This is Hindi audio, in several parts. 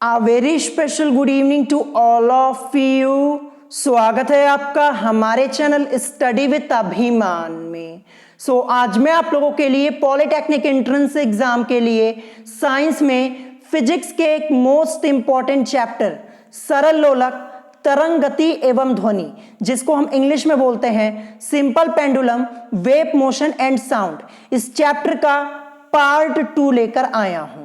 A very special good evening to all of you। स्वागत है आपका हमारे चैनल स्टडी विद अभिमान में। आज मैं आप लोगों के लिए पॉलिटेक्निक एंट्रेंस एग्जाम के लिए साइंस में फिजिक्स के एक मोस्ट इंपॉर्टेंट चैप्टर सरल लोलक, तरंग गति एवं ध्वनि, जिसको हम इंग्लिश में बोलते हैं simple pendulum, wave motion and sound, इस चैप्टर का पार्ट 2 लेकर आया हूं।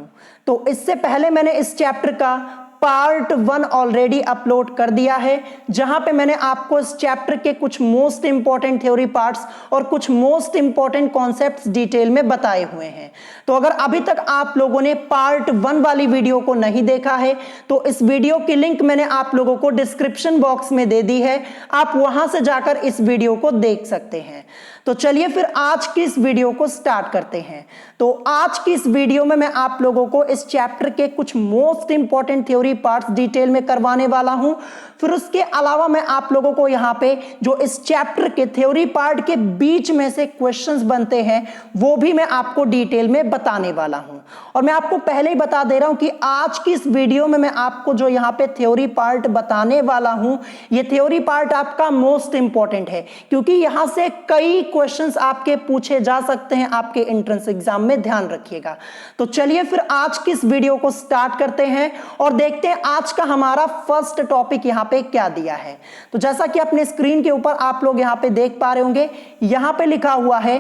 तो इससे पहले मैंने इस चैप्टर का पार्ट 1 ऑलरेडी अपलोड कर दिया है, जहां पे मैंने आपको इस चैप्टर के कुछ मोस्ट इंपॉर्टेंट थ्योरी पार्ट्स और कुछ मोस्ट इंपॉर्टेंट कॉन्सेप्ट्स डिटेल में बताए हुए हैं। तो अगर अभी तक आप लोगों ने पार्ट 1 वाली वीडियो को नहीं देखा है तो इस वीडियो की लिंक मैंने आप लोगों को डिस्क्रिप्शन बॉक्स में दे दी है, आप वहां से जाकर इस वीडियो को देख सकते हैं। तो चलिए फिर आज की इस वीडियो को स्टार्ट करते हैं। तो आज की इस वीडियो में मैं आप लोगों को इस चैप्टर के कुछ most important theory parts detail में करवाने वाला हूं। फिर उसके अलावा मैं आप लोगों को यहां पे जो इस चैप्टर के थ्योरी पार्ट के बीच में से क्वेश्चंस बनते हैं वो भी मैं आपको डिटेल में बताने वाला हूं। और मैं आपको पहले ही बता दे रहा हूं कि आज की इस वीडियो में मैं आपको जो यहां पे थ्योरी पार्ट बताने वाला हूं, ये थ्योरी पार्ट आपका मोस्ट इंपॉर्टेंट है, क्योंकि यहां से कई क्वेश्चंस आपके पूछे जा सकते हैं आपके एंट्रेंस एग्जाम में, ध्यान रखिएगा। तो चलिए फिर आज की इस वीडियो को स्टार्ट करते हैं और देखते हैं आज का हमारा फर्स्ट टॉपिक यहां पे क्या दिया है। तो जैसा कि अपने स्क्रीन के ऊपर आप लोग यहां पे देख पा रहे होंगे, यहां पे लिखा हुआ है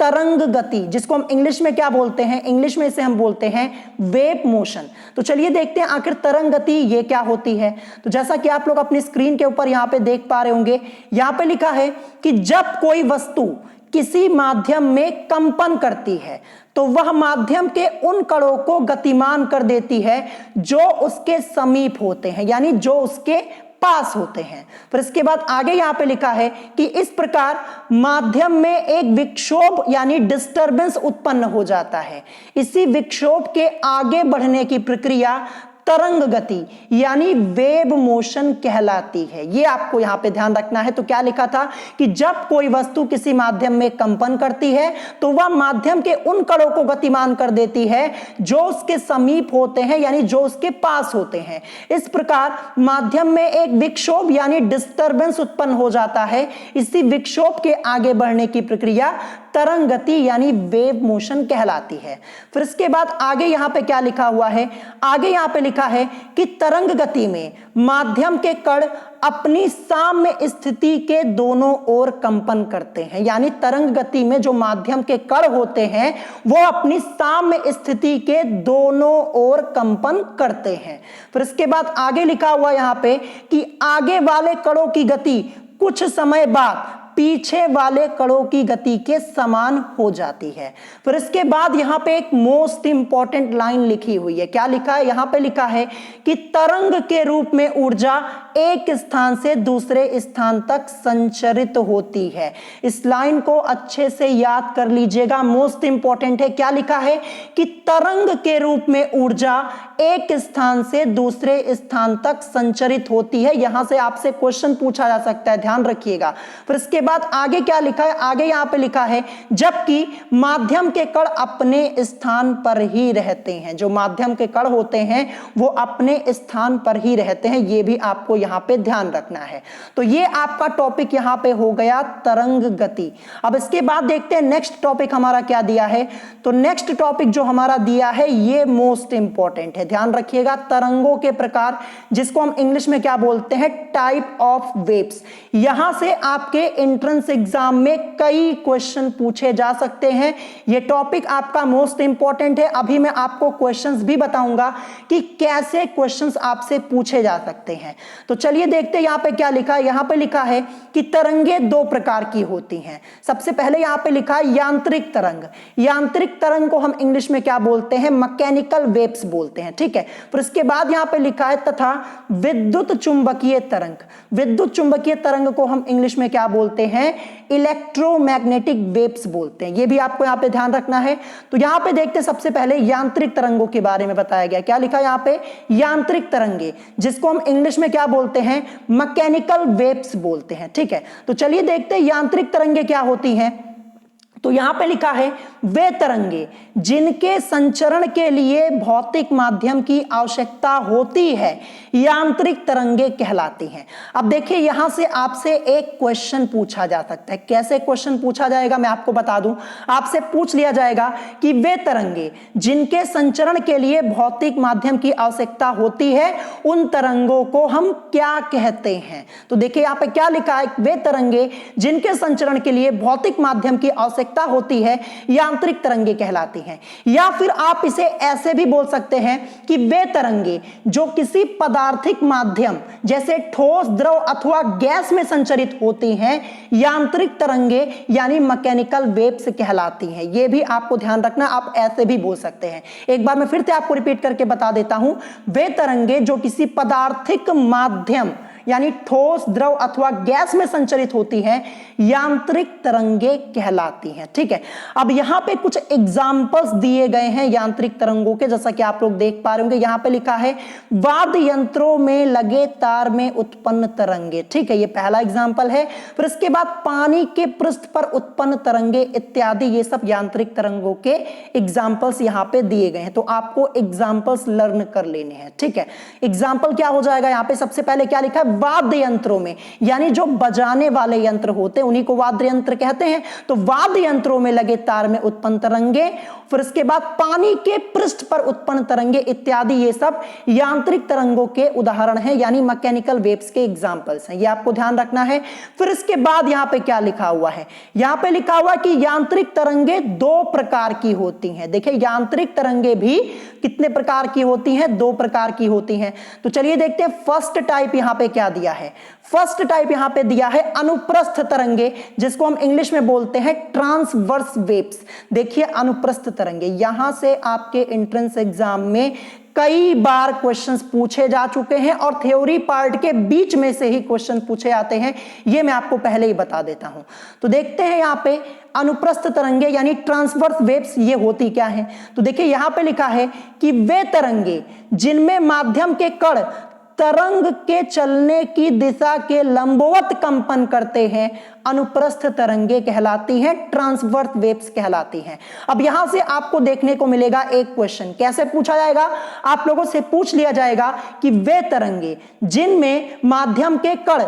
तरंग गति, जिसको हम इंग्लिश में क्या बोलते हैं, इंग्लिश में इसे हम बोलते हैं वेव मोशन। तो चलिए देखते हैं आखिर तरंग गति ये क्या होती है। तो जैसा कि आप लोग अपनी स्क्रीन के ऊपर यहां पे देख पा रहे होंगे, यहां पे लिखा है कि जब कोई वस्तु किसी माध्यम में कंपन करती है तो वह माध्यम के उन कणों को गतिमान कर देती है जो उसके समीप होते हैं, यानी जो उसके पास होते हैं। फिर इसके बाद आगे यहां पे लिखा है कि इस प्रकार माध्यम में एक विक्षोभ यानी डिस्टरबेंस उत्पन्न हो जाता है। इसी विक्षोभ के आगे बढ़ने की प्रक्रिया तरंग गति यानी वेव मोशन कहलाती है। ये आपको यहां पे ध्यान रखना है। तो क्या लिखा था कि जब कोई वस्तु किसी माध्यम में कंपन करती है तो वह माध्यम के उन कणों को गतिमान कर देती है जो उसके समीप होते हैं, यानी जो उसके पास होते हैं। इस प्रकार माध्यम में एक विक्षोभ यानी डिस्टरबेंस उत्पन्न हो जाता है। इसी विक्षोभ के आगे बढ़ने की प्रक्रिया तरंग गति यानी वेव मोशन कहलाती है। फिर इसके बाद आगे यहां पे क्या लिखा हुआ है, आगे यहां पे लिखा है कि तरंग गति में माध्यम के कण अपनी साम्य स्थिति के दोनों ओर कंपन करते हैं, यानी तरंग गति में जो माध्यम के कण होते हैं वो अपनी साम्य स्थिति के दोनों ओर कंपन करते हैं। फिर इसके बाद आगे लिखा हुआ यहां पे कि आगे वाले कणों की गति कुछ समय बाद पीछे वाले कणों की गति के समान हो जाती है। फिर इसके बाद यहां पे एक मोस्ट इंपॉर्टेंट लाइन लिखी हुई है। क्या लिखा है, यहां पे लिखा है कि तरंग के रूप में ऊर्जा एक स्थान से दूसरे स्थान तक संचरित होती है। इस लाइन को अच्छे से याद कर लीजिएगा, मोस्ट इंपॉर्टेंट है। क्या लिखा है कि तरंग के रूप में ऊर्जा एक स्थान से दूसरे स्थान तक संचरित होती है। यहां से आपसे क्वेश्चन पूछा जा सकता है, ध्यान रखिएगा। फिर इसके बाद आगे क्या लिखा है, आगे यहां पे लिखा है जबकि माध्यम के कण अपने स्थान पर ही रहते हैं। जो माध्यम के कण होते हैं वो अपने स्थान पर ही रहते हैं, ये भी आपको यहां पे ध्यान रखना है। तो ये आपका टॉपिक यहां पे हो गया तरंग गति। अब इसके बाद देखते हैं नेक्स्ट टॉपिक हमारा क्या दिया है। तो नेक्स्ट टॉपिक जो हमारा दिया है ये मोस्ट इंपॉर्टेंट है, ध्यान रखिएगा। तरंगों के प्रकार, जिसको हम इंग्लिश में क्या बोलते हैं, टाइप ऑफ वेव्स। यहां से आपके एंट्रेंस एग्जाम में कई क्वेश्चन पूछे जा सकते हैं। यह टॉपिक आपका मोस्ट इंपॉर्टेंट है। अभी मैं आपको क्वेश्चंस भी बताऊंगा कि कैसे क्वेश्चंस आपसे पूछे जा सकते हैं। तो चलिए देखते हैं यहां पे क्या लिखा है। यहां पे लिखा है कि तरंगे दो प्रकार की होती हैं। सबसे पहले यहां पे लिखा है यांत्रिक तरंग। यांत्रिक तरंग को हम इंग्लिश में क्या बोलते हैं, मैकेनिकल वेव्स बोलते हैं, ठीक है। फिर इसके बाद यहां पे लिखा है तथा विद्युत चुंबकीय तरंग। विद्युत चुंबकीय तरंग को हम इंग्लिश में क्या बोलते हैं, इलेक्ट्रोमैग्नेटिक वेव्स बोलते हैं। ये भी आपको यहां पे ध्यान रखना है। तो यहां पे देखते हैं सबसे पहले यांत्रिक तरंगों के बारे में बताया गया। क्या लिखा है यहां पे, यांत्रिक तरंगे, जिसको हम इंग्लिश में क्या बोलते हैं, मैकेनिकल वेव्स बोलते हैं, ठीक है। तो चलिए देखते हैं यांत्रिक तरंगे क्या होती हैं। तो यहां पे लिखा है वे तरंगे जिनके संचरण के लिए भौतिक माध्यम की आवश्यकता होती है यांत्रिक तरंगे कहलाती हैं। अब देखिए यहां से आपसे एक क्वेश्चन पूछा जा सकता है। कैसे क्वेश्चन पूछा जाएगा मैं आपको बता दूं। आपसे पूछ लिया जाएगा कि वे तरंगे जिनके संचरण के लिए भौतिक माध्यम की आवश्यकता होती है उन तरंगों को हम क्या कहते हैं। तो देखिए यहां पे क्या लिखा है, वे तरंगे जिनके संचरण के लिए भौतिक माध्यम की आवश्यकता होती है यांत्रिक तरंगे कहलाती हैं। या फिर आप इसे ऐसे भी बोल सकते हैं कि वे तरंगे जो किसी पदार्थिक माध्यम जैसे ठोस, द्रव अथवा गैस में संचरित होती हैं यांत्रिक तरंगे यानी मैकेनिकल वेव्स कहलाती हैं। यह भी आपको ध्यान रखना, आप ऐसे भी बोल सकते हैं। एक बार मैं फिर से आपको रिपीट करके बता देता हूं, वे तरंगे जो किसी पदार्थिक माध्यम यानी ठोस, द्रव अथवा गैस में संचरित होती हैं यांत्रिक तरंगे कहलाती हैं। ठीक है, अब यहां पे कुछ एग्जाम्पल्स दिए गए हैं यांत्रिक तरंगों के, जैसा कि आप लोग देख पा रहे होंगे। यहां पे लिखा है वाद्य यंत्रों में लगे तार में उत्पन्न तरंगे। ठीक है, ये पहला एग्जाम्पल है। फिर इसके बाद पानी के पृष्ठ पर उत्पन्न तरंगे इत्यादि, ये सब यांत्रिक तरंगों के एग्जाम्पल्स यहां पे दिए गए हैं। तो आपको एग्जाम्पल्स लर्न कर लेने हैं। ठीक है, एग्जाम्पल क्या हो जाएगा, यहां पे सबसे पहले क्या लिखा है, वाद्य यंत्रों में, यानी जो बजाने वाले यंत्र होते हैं उन्हीं को वाद्य यंत्र कहते हैं। तो वाद्य यंत्रों में लगे तार में उत्पन्न तरंगे, फिर इसके बाद पानी के पृष्ठ पर उत्पन्न तरंगे इत्यादि, ये सब यांत्रिक तरंगों के उदाहरण हैं, यानी मैकेनिकल वेव्स के एग्जांपल्स हैं। ये आपको ध्यान रखना है। फिर इसके बाद यहां पे क्या लिखा हुआ है, यहां पे लिखा हुआ है कि यांत्रिक तरंगे दो प्रकार की होती हैं। देखिए यांत्रिक तरंगे भी कितने प्रकार की होती हैं, दो प्रकार की होती हैं। तो चलिए देखते हैं फर्स्ट टाइप यहां पे क्या दिया है। फर्स्ट टाइप यहां पे दिया है अनुप्रस्थ तरंगे, जिसको हम इंग्लिश में बोलते हैं ट्रांसवर्स वेव्स। देखिए अनुप्रस्थ तरंगे, यहां से आपके एंट्रेंस एग्जाम में कई बार क्वेश्चंस पूछे जा चुके हैं और थ्योरी पार्ट के बीच में से ही क्वेश्चन पूछे आते हैं, ये मैं आपको पहले ही बता देता हूं। तो देखते हैं यहां पे अनुप्रस्थ तरंगे यानी ट्रांसवर्स वेव्स ये होती क्या है। तो देखिए यहां पे लिखा है कि वे तरंगे जिनमें माध्यम के कण तरंग के चलने की दिशा के लंबवत कंपन करते हैं अनुप्रस्थ तरंगे कहलाती हैं, ट्रांसवर्स वेव्स कहलाती हैं। अब यहां से आपको देखने को मिलेगा एक क्वेश्चन, कैसे पूछा जाएगा, आप लोगों से पूछ लिया जाएगा कि वे तरंगे जिनमें माध्यम के कण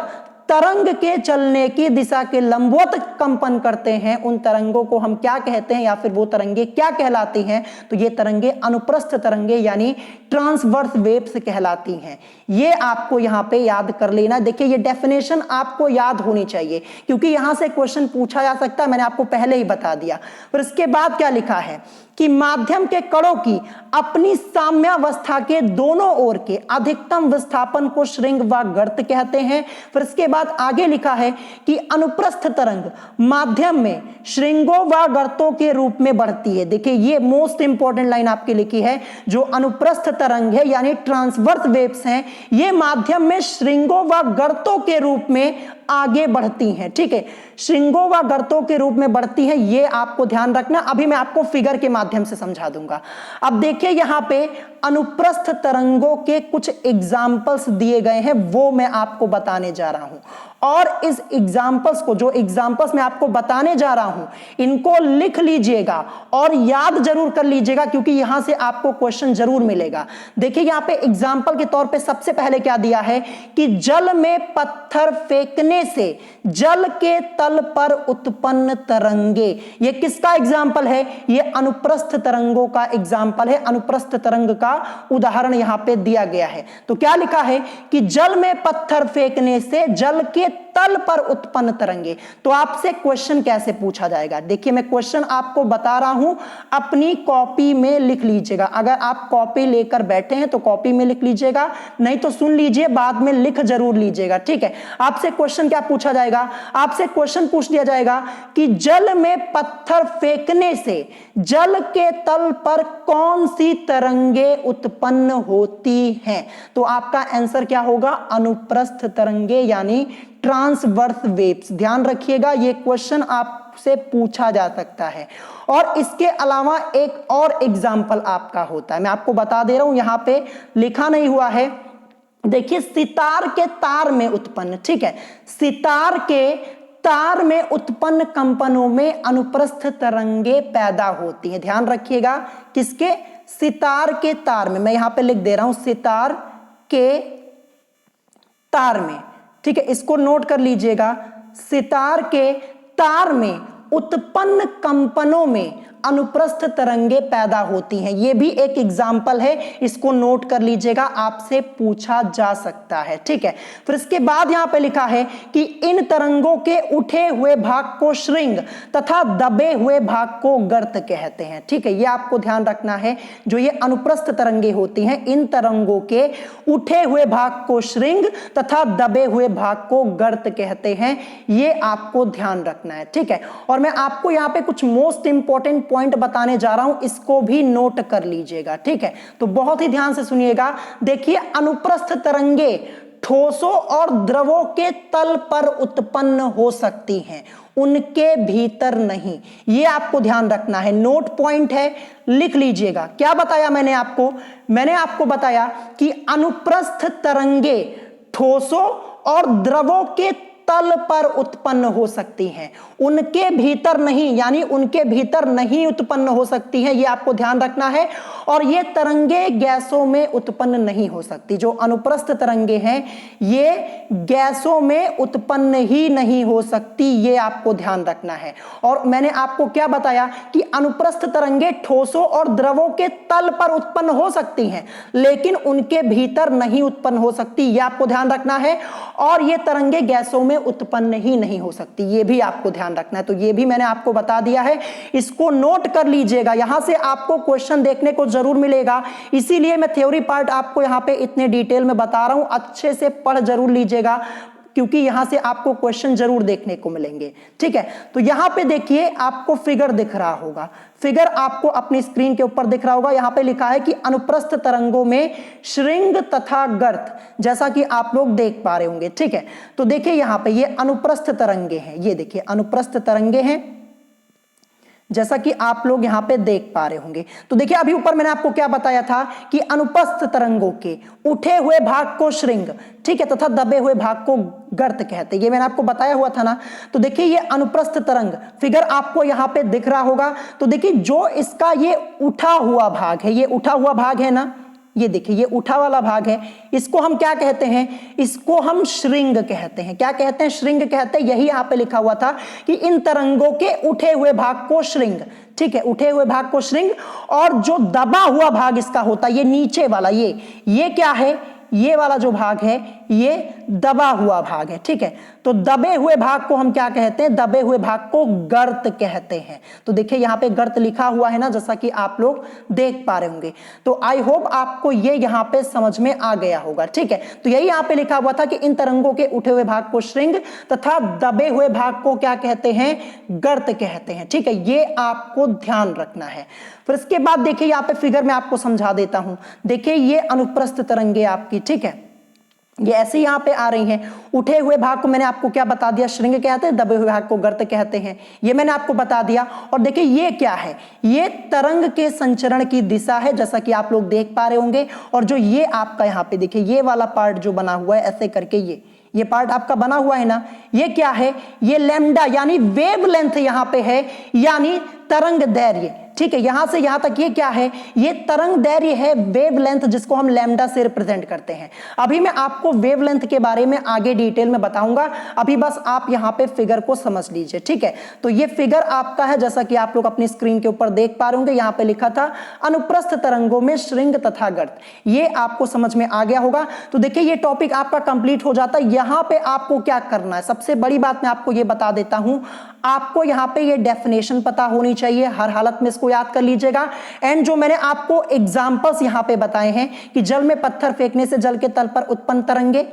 तरंग के चलने की दिशा के लंबवत कंपन करते हैं उन तरंगों को हम क्या कहते हैं, या फिर वो तरंगे क्या कहलाती हैं। तो ये तरंगे अनुप्रस्थ तरंगे यानी ट्रांसवर्स वेव्स कहलाती हैं। ये आपको यहां पे याद कर लेना। देखिए ये डेफिनेशन आपको याद होनी चाहिए क्योंकि यहां से क्वेश्चन पूछा जा सकता है, मैंने आपको पहले ही बता दिया। फिर इसके बाद क्या लिखा है कि माध्यम के कणों की अपनी साम्यावस्था के दोनों ओर के अधिकतम विस्थापन को श्रृंग व गर्त कहते हैं। फिर इसके बाद आगे लिखा है कि अनुप्रस्थ तरंग माध्यम में श्रृंगों व गर्तों के रूप में बढ़ती है। देखिए ये मोस्ट इंपॉर्टेंट लाइन आपके लिखी है, जो अनुप्रस्थ तरंग है यानी ट्रांसवर्स वेव्स हैं, ये माध्यम में श्रृंगों व गर्तों के रूप में आगे बढ़ती हैं। ठीक है, श्रृंगों व गर्तों के रूप में बढ़ती हैं, ये आपको ध्यान रखना। अभी मैं आपको फिगर के माध्यम से समझा दूंगा। अब देखिए यहां पे अनुप्रस्थ तरंगों के कुछ एग्जाम्पल्स दिए गए हैं, वो मैं आपको बताने जा रहा हूं। और इस एग्जाम्पल्स को, जो एग्जाम्पल्स मैं आपको बताने जा रहा हूं, इनको लिख लीजिएगा और याद जरूर कर लीजिएगा क्योंकि यहां से आपको क्वेश्चन जरूर मिलेगा। देखिए यहां पे एग्जाम्पल के तौर पे सबसे पहले क्या दिया है कि जल में पत्थर फेंकने से जल के तल पर उत्पन्न तरंगे। ये किसका एग्जाम्पल है, ये अनुप्रस्थ तरंगों का एग्जाम्पल है, अनुप्रस्थ तरंग का उदाहरण यहां पे दिया गया है। तो क्या लिखा है कि जल में पत्थर फेंकने से जल के तल पर उत्पन्न तरंगे। तो आपसे क्वेश्चन कैसे पूछा जाएगा, देखिए मैं क्वेश्चन आपको बता रहा हूं, अपनी कॉपी में लिख लीजिएगा। अगर आप कॉपी लेकर बैठे हैं तो कॉपी में लिख लीजिएगा, नहीं तो सुन लीजिए, बाद में लिख जरूर लीजिएगा। ठीक है, आपसे क्वेश्चन क्या पूछा जाएगा, आपसे क्वेश्चन पूछ लिया जाएगा कि जल में पत्थर फेंकने से जल के तल पर कौन सी तरंगे उत्पन्न होती हैं। तो आपका आंसर क्या होगा, अनुप्रस्थ तरंगे यानी ट्रांसवर्स वेव्स। ध्यान रखिएगा ये क्वेश्चन आपसे पूछा जा सकता है। और इसके अलावा एक और एग्जाम्पल आपका होता है, मैं आपको बता दे रहा हूं, यहां पे लिखा नहीं हुआ है। देखिए सितार के तार में उत्पन्न, ठीक है, सितार के तार में उत्पन्न कंपनों में अनुप्रस्थ तरंगे पैदा होती हैं। ध्यान रखिएगा, किसके? सितार के तार में। मैं यहां पे लिख दे रहा हूं, सितार के तार में। ठीक है, इसको नोट कर लीजिएगा। सितार के तार में उत्पन्न कंपनों में अनुप्रस्थ तरंगे पैदा होती हैं। यह भी एक एग्जाम्पल है, इसको नोट कर लीजिएगा, आपसे पूछा जा सकता है। ठीक है, फिर इसके बाद यहां पे लिखा है कि इन तरंगों के उठे हुए भाग को श्रृंग तथा दबे हुए भाग को गर्त कहते हैं। ठीक है, यह आपको ध्यान रखना है। जो ये अनुप्रस्थ तरंगे होती हैं, इन तरंगों के उठे हुए भाग को श्रृंग तथा दबे हुए भाग को गर्त कहते हैं। यह आपको ध्यान रखना है। ठीक है, और मैं आपको यहां पे कुछ मोस्ट इंपॉर्टेंट पॉइंट बताने जा रहा हूं, इसको भी नोट कर लीजिएगा। ठीक है, तो बहुत ही ध्यान से सुनिएगा। देखिए, अनुप्रस्थ तरंगे ठोसों और द्रवों के तल पर उत्पन्न हो सकती हैं, उनके भीतर नहीं। यह आपको ध्यान रखना है, नोट पॉइंट है, लिख लीजिएगा। क्या बताया मैंने आपको? मैंने आपको बताया कि अनुप्रस्थ तरंगे ठोसों और द्रवों के तल पर उत्पन्न हो सकती हैं, उनके भीतर नहीं, यानी उनके भीतर नहीं उत्पन्न हो सकती हैं। यह आपको ध्यान रखना है। और ये तरंगे गैसों में उत्पन्न नहीं हो सकती। जो अनुप्रस्थ तरंगे हैं, ये गैसों में उत्पन्न ही नहीं हो सकती, ये आपको ध्यान रखना है। और मैंने आपको क्या बताया कि अनुप्रस्थ तरंगे ठोसों और द्रवों के तल पर उत्पन्न हो सकती हैं, लेकिन उनके भीतर नहीं उत्पन्न हो सकती, यह आपको ध्यान रखना है। और ये तरंगे गैसों में उत्पन्न ही नहीं हो सकती, ये भी आपको ध्यान रखना है। तो ये भी मैंने आपको बता दिया है, इसको नोट कर लीजिएगा। यहां से आपको क्वेश्चन देखने को जरूर मिलेगा, इसीलिए मैं थ्योरी पार्ट आपको यहां पे इतने डिटेल में बता रहा हूं। अच्छे से पढ़ जरूर लीजिएगा, क्योंकि यहां से आपको क्वेश्चन जरूर देखने को मिलेंगे। ठीक है, तो यहां पे देखिए, आपको फिगर दिख रहा होगा, फिगर आपको अपनी स्क्रीन के ऊपर दिख रहा होगा। यहां पे लिखा है कि अनुप्रस्थ तरंगों में श्रृंग तथा गर्त, जैसा कि आप लोग देख पा रहे होंगे। ठीक है, तो देखिए यहां पे ये अनुप्रस्थ तरंगे हैं, ये देखिए अनुप्रस्थ तरंगे हैं, जैसा कि आप लोग यहां पे देख पा रहे होंगे। तो देखिए, अभी ऊपर मैंने आपको क्या बताया था कि अनुप्रस्थ तरंगों के उठे हुए भाग को श्रृंग, ठीक है, तथा दबे हुए भाग को गर्त कहते हैं। ये मैंने आपको बताया हुआ था ना। तो देखिए, ये अनुप्रस्थ तरंग फिगर आपको यहां पे दिख रहा होगा। तो देखिए, जो इसका ये उठा हुआ भाग है, ये उठा हुआ भाग है ना, ये देखिए ये उठा वाला भाग है, इसको हम क्या कहते हैं? इसको हम श्रृंग कहते हैं। क्या कहते हैं? श्रृंग कहते हैं। यही यहां पे लिखा हुआ था कि इन तरंगों के उठे हुए भाग को श्रृंग, ठीक है, उठे हुए भाग को श्रृंग। और जो दबा हुआ भाग इसका होता है, ये नीचे वाला, ये क्या है? ये वाला जो भाग है, ये दबा हुआ भाग है। ठीक है, तो दबे हुए भाग को हम क्या कहते हैं? दबे हुए भाग को गर्त कहते हैं। तो देखिए यहां पे गर्त लिखा हुआ है ना, जैसा कि आप लोग देख पा रहे होंगे। तो आई होप आपको ये यहां पे समझ में आ गया होगा। ठीक है, तो यही यहां पे लिखा हुआ था कि इन तरंगों के उठे हुए भाग को श्रृंग तथा दबे हुए भाग को क्या कहते हैं? गर्त कहते हैं। ठीक है, ये आपको ध्यान रखना है। फिर इसके बाद देखिए, यहां पे फिगर में आपको समझा देता हूं। देखिए, ये अनुप्रस्थ तरंगे आपकी, ठीक है, ये ऐसे यहां पे आ रही हैं। उठे हुए भाग को मैंने आपको क्या बता दिया? श्रृंग कहते हैं, दबे हुए भाग को गर्त कहते हैं, ये मैंने आपको बता दिया। और देखिए ये क्या है? ये तरंग के संचरण की दिशा है, जैसा कि आप लोग देख पा रहे होंगे। और जो ये आपका यहां पे देखिए, ये वाला पार्ट जो बना हुआ है ऐसे करके, ये पार्ट आपका बना हुआ है ना, ये क्या है? ये लैम्डा यानी वेव लेंथ यहां पे है, यानी तरंग दैर्घ्य। ठीक है, यहां से यहां तक ये क्या है? ये तरंग दैर्घ्य है, वेव लेंथ, जिसको हम लैम्डा से रिप्रेजेंट करते हैं। अभी मैं आपको वेव लेंथ के बारे में आगे डिटेल में बताऊंगा, अभी बस आप यहां पे फिगर को समझ लीजिए। ठीक है, तो ये फिगर आपका है, जैसा कि आप लोग अपनी स्क्रीन के ऊपर देख पा रहे होंगे। यहां पे लिखा था अनुप्रस्थ तरंगों में श्रृंग तथा गर्त, ये आपको समझ में आ गया होगा। तो देखिए, ये टॉपिक आपका कंप्लीट हो जाता है। यहां पे आपको क्या करना है? सबसे बड़ी बात मैं आपको ये बता देता हूं, आपको यहां पे ये डेफिनेशन पता होनी चाहिए, हर हालत में इसको याद कर लीजिएगा। एंड जो मैंने आपको एग्जांपल्स यहां पे बताए हैं कि जल में पत्थर फेंकने से जल के तल पर उत्पन्न तरंगे,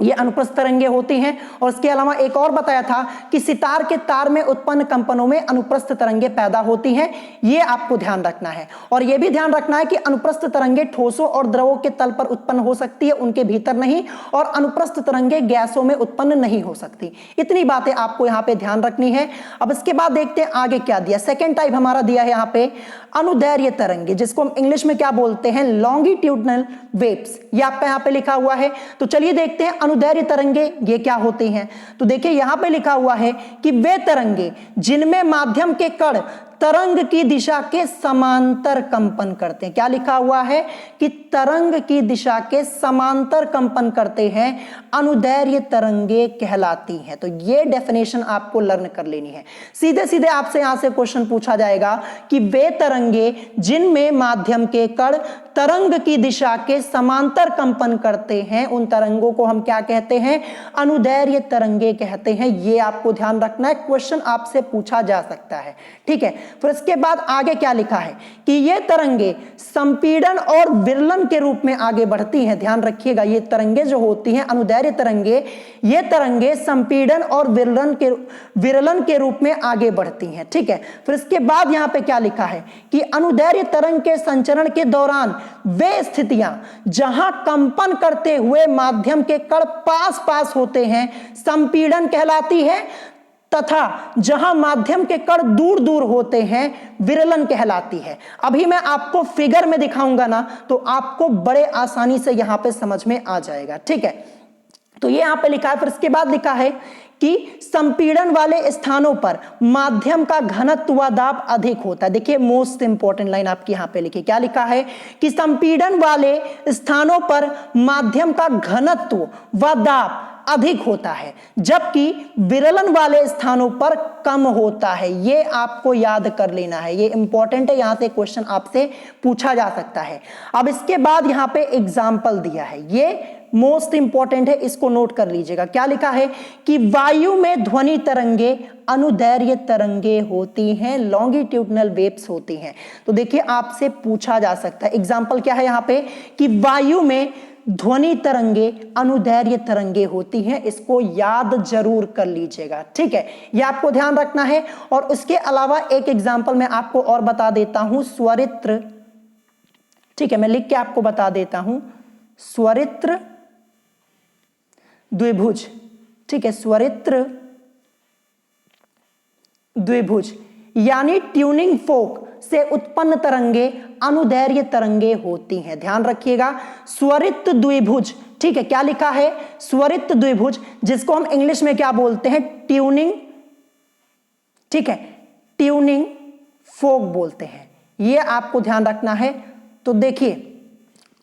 ये अनुप्रस्थ तरंगे होती हैं। और इसके अलावा एक और बताया था कि सितार के तार में उत्पन्न कंपनों में अनुप्रस्थ तरंगे पैदा होती हैं, ये आपको ध्यान रखना है। और ये भी ध्यान रखना है कि अनुप्रस्थ तरंगे ठोसों और द्रवों के तल पर उत्पन्न हो सकती है, उनके भीतर नहीं। और अनुप्रस्थ तरंगे गैसों में उत्पन्न नहीं हो सकती। इतनी बातें आपको यहाँ पे ध्यान रखनी है। अब इसके बाद देखते हैं आगे क्या दिया। सेकेंड टाइप हमारा दिया है यहाँ पे अनुदैर्घ्य तरंगे, जिसको हम इंग्लिश में क्या बोलते हैं? लॉन्गिट्यूडनल वेव्स, ये आपका यहाँ पे लिखा हुआ है। तो चलिए देखते हैं अनुदैर्घ्य तरंगे ये क्या होती हैं? तो देखिए यहां पे लिखा हुआ है कि वे तरंगे जिनमें माध्यम के कण तरंग की दिशा के समांतर कंपन करते हैं। क्या लिखा हुआ है कि तरंग की दिशा के समांतर कंपन करते हैं, अनुदैर्घ्य तरंगे कहलाती हैं। तो ये डेफिनेशन आपको लर्न कर लेनी है। सीधे सीधे आपसे यहां से क्वेश्चन पूछा जाएगा कि वे तरंगे जिनमें माध्यम के कण तरंग की दिशा के समांतर कंपन करते हैं, उन तरंगों को हम क्या कहते हैं? अनुदैर्घ्य तरंगे कहते हैं। ये आपको ध्यान रखना है, क्वेश्चन आपसे पूछा जा सकता है। ठीक है, फिर इसके बाद आगे क्या लिखा है कि ये तरंगे संपीड़न और विरलन के रूप में आगे बढ़ती हैं। ध्यान रखिएगा, ये तरंगे जो होती हैं अनुदैर्घ्य तरंगे, ये तरंगे संपीड़न और विरलन के रूप में आगे बढ़ती हैं। ठीक है, फिर इसके बाद यहां पे क्या लिखा है कि अनुदैर्घ्य तरंग के संचरण के दौरान वे स्थितियां जहां कंपन करते हुए माध्यम के कण पास पास होते हैं संपीड़न कहलाती है, तथा जहां माध्यम के कण दूर दूर होते हैं विरलन कहलाती है। अभी मैं आपको फिगर में दिखाऊंगा ना, तो आपको बड़े आसानी से यहां पे समझ में आ जाएगा। ठीक है, तो ये यहां पे लिखा है। फिर इसके बाद लिखा है कि संपीड़न वाले स्थानों पर माध्यम का घनत्व व दाब अधिक होता है। देखिए मोस्ट इंपॉर्टेंट लाइन आपकी यहां पे लिखी, क्या लिखा है कि संपीड़न वाले स्थानों पर माध्यम का घनत्व व दाब अधिक होता है, जबकि विरलन वाले स्थानों पर कम होता है। ये आपको याद कर लेना है, ये इंपॉर्टेंट है, यहां से क्वेश्चन आपसे पूछा जा सकता है। अब इसके बाद यहां पे एग्जाम्पल दिया है, ये मोस्ट इंपॉर्टेंट है, इसको नोट कर लीजिएगा। क्या लिखा है कि वायु में ध्वनि तरंगे अनुदैर्घ्य तरंगे होती हैं, लॉन्गिट्यूडनल वेव्स होती हैं। तो देखिए आपसे पूछा जा सकता है, एग्जाम्पल क्या है यहां पे कि वायु में ध्वनि तरंगे अनुदैर्घ्य तरंगे होती हैं। इसको याद जरूर कर लीजिएगा। ठीक है, ये आपको ध्यान रखना है। और उसके अलावा एक एग्जाम्पल मैं आपको और बता देता हूं, स्वरित्र। ठीक है, मैं लिख के आपको बता देता हूं, स्वरित्र द्विभुज। ठीक है, स्वरित्र द्विभुज यानी ट्यूनिंग फोक से उत्पन्न तरंगे अनुदैर्घ्य तरंगे होती हैं। ध्यान रखिएगा, स्वरित द्विभुज। ठीक है, क्या लिखा है? स्वरित द्विभुज, जिसको हम इंग्लिश में क्या बोलते हैं? ट्यूनिंग। ठीक है, ट्यूनिंग फोक बोलते हैं। ये आपको ध्यान रखना है। तो देखिए,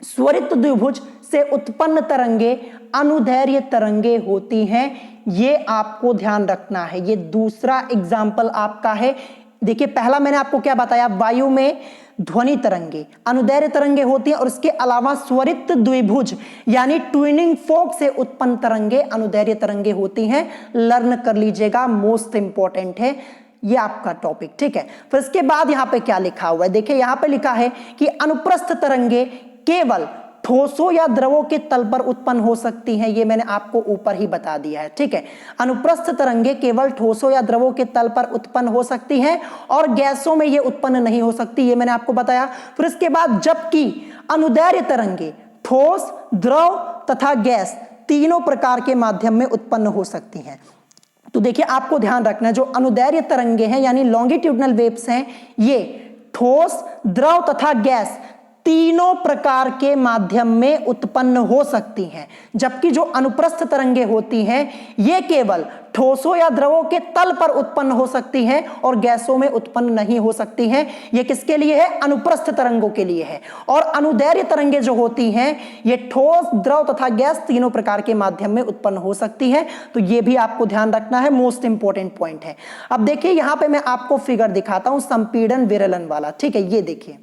स्वरित द्विभुज से उत्पन्न तरंगे अनुदैर्घ्य तरंगे होती हैं, ये आपको ध्यान रखना है। ये दूसरा एग्जाम्पल आपका है। देखिए पहला मैंने आपको क्या बताया, वायु में ध्वनि तरंगे अनुदैर्घ्य तरंगे होती हैं, और इसके अलावा स्वरित द्विभुज यानी ट्विनिंग फोक से उत्पन्न तरंगे अनुदैर्घ्य तरंगे होती हैं। लर्न कर लीजिएगा, मोस्ट इंपॉर्टेंट है ये आपका टॉपिक। ठीक है, फिर इसके बाद यहां पे क्या लिखा हुआ है? देखिए यहां पे लिखा है कि अनुप्रस्थ तरंगे केवल ठोसों या द्रवों के तल पर उत्पन्न हो सकती हैं। ये मैंने आपको ऊपर ही बता दिया है। ठीक है, अनुप्रस्थ तरंगे केवल ठोसों या द्रवों के तल पर उत्पन्न हो सकती हैं और गैसों में ये उत्पन्न नहीं हो सकती, ये मैंने आपको बताया। फिर इसके बाद जबकि अनुदैर्घ्य तरंगे ठोस, द्रव तथा गैस तीनों प्रकार के माध्यम में उत्पन्न हो सकती हैं। तो देखिए आपको ध्यान रखना है, जो अनुदैर्घ्य तरंगे हैं यानी लॉन्गिट्यूडनल वेव्स हैं, ये ठोस, द्रव तथा गैस तीनों प्रकार के माध्यम में उत्पन्न हो सकती हैं, जबकि जो अनुप्रस्थ तरंगे होती हैं ये केवल ठोसों या द्रवों के तल पर उत्पन्न हो सकती हैं और गैसों में उत्पन्न नहीं हो सकती हैं। ये किसके लिए है? अनुप्रस्थ तरंगों के लिए है। और अनुदैर्घ्य तरंगे जो होती हैं ये ठोस, द्रव तथा गैस तीनों प्रकार के माध्यम में उत्पन्न हो सकती हैं। तो ये भी आपको ध्यान रखना है, मोस्ट इंपॉर्टेंट पॉइंट है। अब देखिए यहां पे मैं आपको फिगर दिखाता हूं संपीड़न विरलन वाला। ठीक है, ये देखिए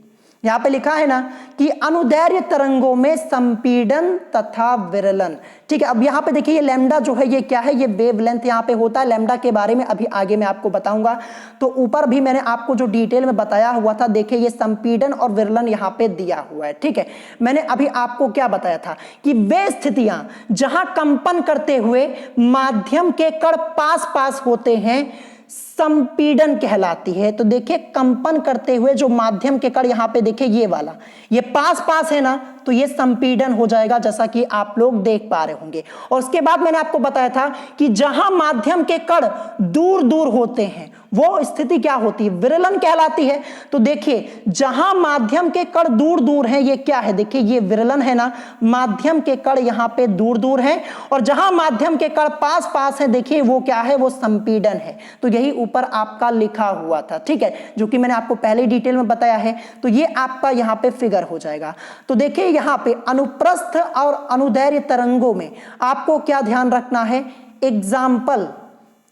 यहां पे लिखा है ना कि अनुदैर्घ्य तरंगों में संपीड़न तथा विरलन। ठीक है, अब यहां पे देखिए ये लैम्डा जो है ये क्या है? ये वेवलेंथ यहां पे होता है। लैम्डा के बारे में अभी आगे मैं आपको बताऊंगा। तो ऊपर भी मैंने आपको जो डिटेल में बताया हुआ था, देखिए ये संपीड़न और विरलन यहां पे दिया हुआ है। ठीक है, मैंने अभी आपको क्या बताया था कि वे स्थितियां जहां कंपन करते हुए माध्यम के कण पास पास होते हैं संपीड़न कहलाती है। तो देखिए कंपन करते हुए जो माध्यम के कण यहां पे देखिए ये वाला, ये पास पास है ना, तो ये संपीड़न हो जाएगा, जैसा कि आप लोग देख पा रहे होंगे। और उसके बाद मैंने आपको बताया था कि जहां माध्यम के कण दूर दूर होते हैं वो स्थिति क्या होती है, विरलन कहलाती है। तो देखिए जहां माध्यम के कण दूर दूर हैं, ये क्या है, देखिए ये विरलन है ना, माध्यम के कण यहां पे दूर दूर हैं, और जहां माध्यम के कण पास पास है, देखिए वो क्या है, वो संपीड़न है। तो यही ऊपर आपका लिखा हुआ था, ठीक है, जो कि मैंने आपको पहले ही डिटेल में बताया है। तो ये आपका यहां पे फिगर हो जाएगा। तो देखिए यहां पे अनुप्रस्थ और अनुदैर्घ्य तरंगों में आपको क्या ध्यान रखना है, एग्जाम्पल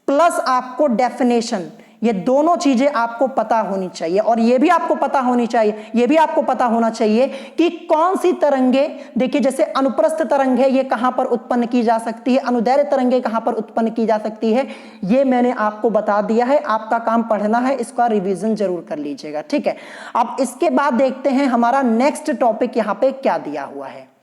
प्लस आपको डेफिनेशन, ये दोनों चीजें आपको पता होनी चाहिए। और ये भी आपको पता होनी चाहिए, ये भी आपको पता होना चाहिए कि कौन सी तरंगे, देखिए जैसे अनुप्रस्थ तरंग है, ये कहां पर उत्पन्न की जा सकती है, अनुदैर्घ्य तरंगे कहां पर उत्पन्न की जा सकती है, ये मैंने आपको बता दिया है। आपका काम पढ़ना है, इसका रिवीजन जरूर कर लीजिएगा, ठीक है। अब इसके बाद देखते हैं हमारा नेक्स्ट टॉपिक यहां पे क्या दिया हुआ है।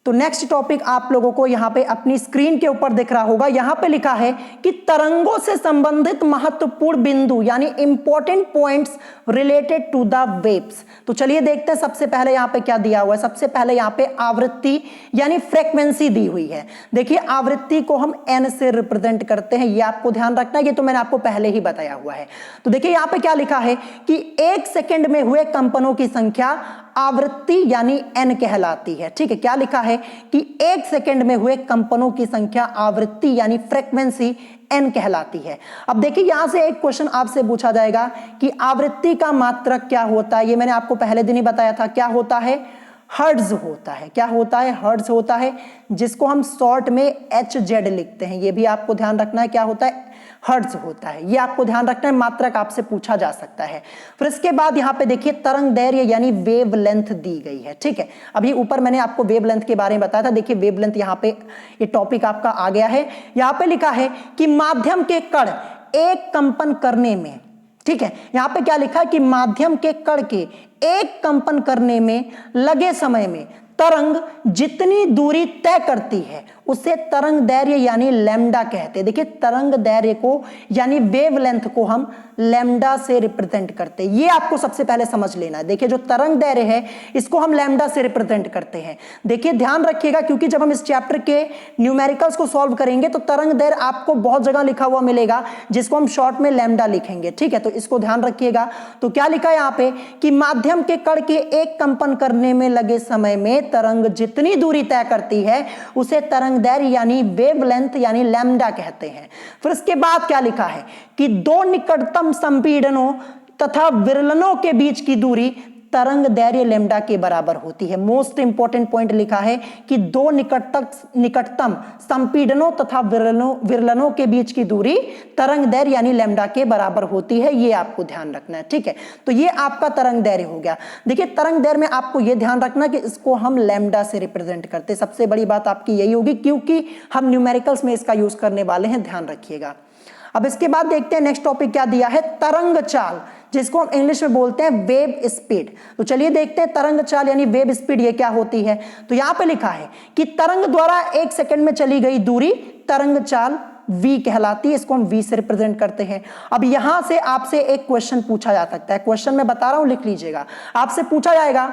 तो नेक्स्ट टॉपिक आप लोगों को यहां पे अपनी स्क्रीन के ऊपर दिख रहा होगा। यहां पे लिखा है कि तरंगों से संबंधित महत्वपूर्ण बिंदु यानी important points related to the waves. तो चलिए देखते हैं सबसे पहले यहां पे क्या दिया हुआ है। सबसे पहले यहां पे आवृत्ति यानी फ्रीक्वेंसी दी हुई है। देखिए आवृत्ति को हम n से रिप्रेजेंट करते हैं, ये आपको ध्यान रखना है, ये तो मैंने आपको पहले ही बताया हुआ है। तो देखिए यहां पे क्या लिखा है कि 1 सेकंड में हुए कंपनों की संख्या आवृत्ति यानी n कहलाती है, ठीक है। क्या लिखा है कि 1 सेकंड में हुए कंपनों की संख्या आवृत्ति यानी फ्रीक्वेंसी n कहलाती है। अब देखिए यहां से एक क्वेश्चन आपसे पूछा जाएगा कि आवृत्ति का मात्रक क्या होता है। ये मैंने आपको पहले दिन ही बताया था, क्या होता है, हर्ट्ज होता है। क्या होता है, हर्ट्ज होता है, जिसको हम शॉर्ट में HZ लिखते हैं। ये भी आपको ध्यान रखना है, क्या होता है, हर्ट्ज होता है। ये आपको ध्यान रखना है, मात्रक आपसे पूछा जा सकता है। फिर इसके बाद यहाँ पे देखिए तरंग दैर्घ्य यानी वेव लेंथ दी गई है, ठीक है। अभी ऊपर मैंने आपको वेव लेंथ के बारे में बताया था। देखिए वेव लेंथ यहाँ पे ये टॉपिक आपका आ गया है। यहाँ पे लिखा है कि माध्यम के कण एक कंपन करने में, ठीक है, यहां पे क्या लिखा है कि माध्यम के कण के एक कंपन करने में लगे समय में तरंग जितनी दूरी तय करती है उसे तरंग दैर्घ्य यानी लैम्डा कहते हैं। देखिए तरंग दैर्घ्य को यानी वेव लेंथ को हम लैम्डा से रिप्रेजेंट करते हैं, ये आपको सबसे पहले समझ लेना है। देखिए जो तरंग दैर्घ्य है इसको हम लैम्डा से रिप्रेजेंट करते हैं। देखिए ध्यान रखिएगा, क्योंकि जब हम इस चैप्टर के न्यूमेरिकल्स को सॉल्व करेंगे तो तरंग दैर्घ्य आपको बहुत जगह लिखा हुआ मिलेगा, जिसको हम शॉर्ट में लैम्डा लिखेंगे, ठीक है। तो इसको ध्यान रखिएगा। तो क्या लिखा है यहाँ पे कि माध्यम के कण के एक कंपन करने में लगे समय में तरंग जितनी दूरी तय करती है उसे तरंग दैर्घ्य यानी वेवलेंथ यानी लैम्डा कहते हैं। फिर इसके बाद क्या लिखा है कि दो निकटतम संपीड़नों तथा विरलनों के बीच की दूरी तरंग दैर्घ्य लैम्डा के बराबर होती है। मोस्ट इंपॉर्टेंट पॉइंट लिखा है कि दो निकटतम संपीड़नों तथा विरलनों के बीच की दूरी तरंग दैर्घ्य यानी लैम्डा के बराबर होती है, ये आपको ध्यान रखना है, ठीक है। तो ये आपका तरंग दैर्घ्य हो गया। देखिए तरंग दैर्घ्य में आपको ये ध्यान रखना कि इसको हम लैम्डा से रिप्रेजेंट करते हैं। सबसे बड़ी बात आपकी यही होगी, क्योंकि हम न्यूमेरिकल्स में इसका यूज करने वाले हैं, ध्यान रखिएगा। अब इसके बाद देखते हैं नेक्स्ट टॉपिक क्या दिया है, तरंग चाल, जिसको हम इंग्लिश में बोलते हैं वेव स्पीड। तो चलिए देखते हैं तरंग चाल यानी वेव स्पीड ये क्या होती है। तो यहां पे लिखा है कि तरंग द्वारा 1 सेकंड में चली गई दूरी तरंग चाल v कहलाती है, इसको हम v से रिप्रेजेंट करते हैं। अब यहां से आपसे एक क्वेश्चन पूछा जा सकता है, क्वेश्चन मैं बता रहा हूं, लिख लीजिएगा। आपसे पूछा जाएगा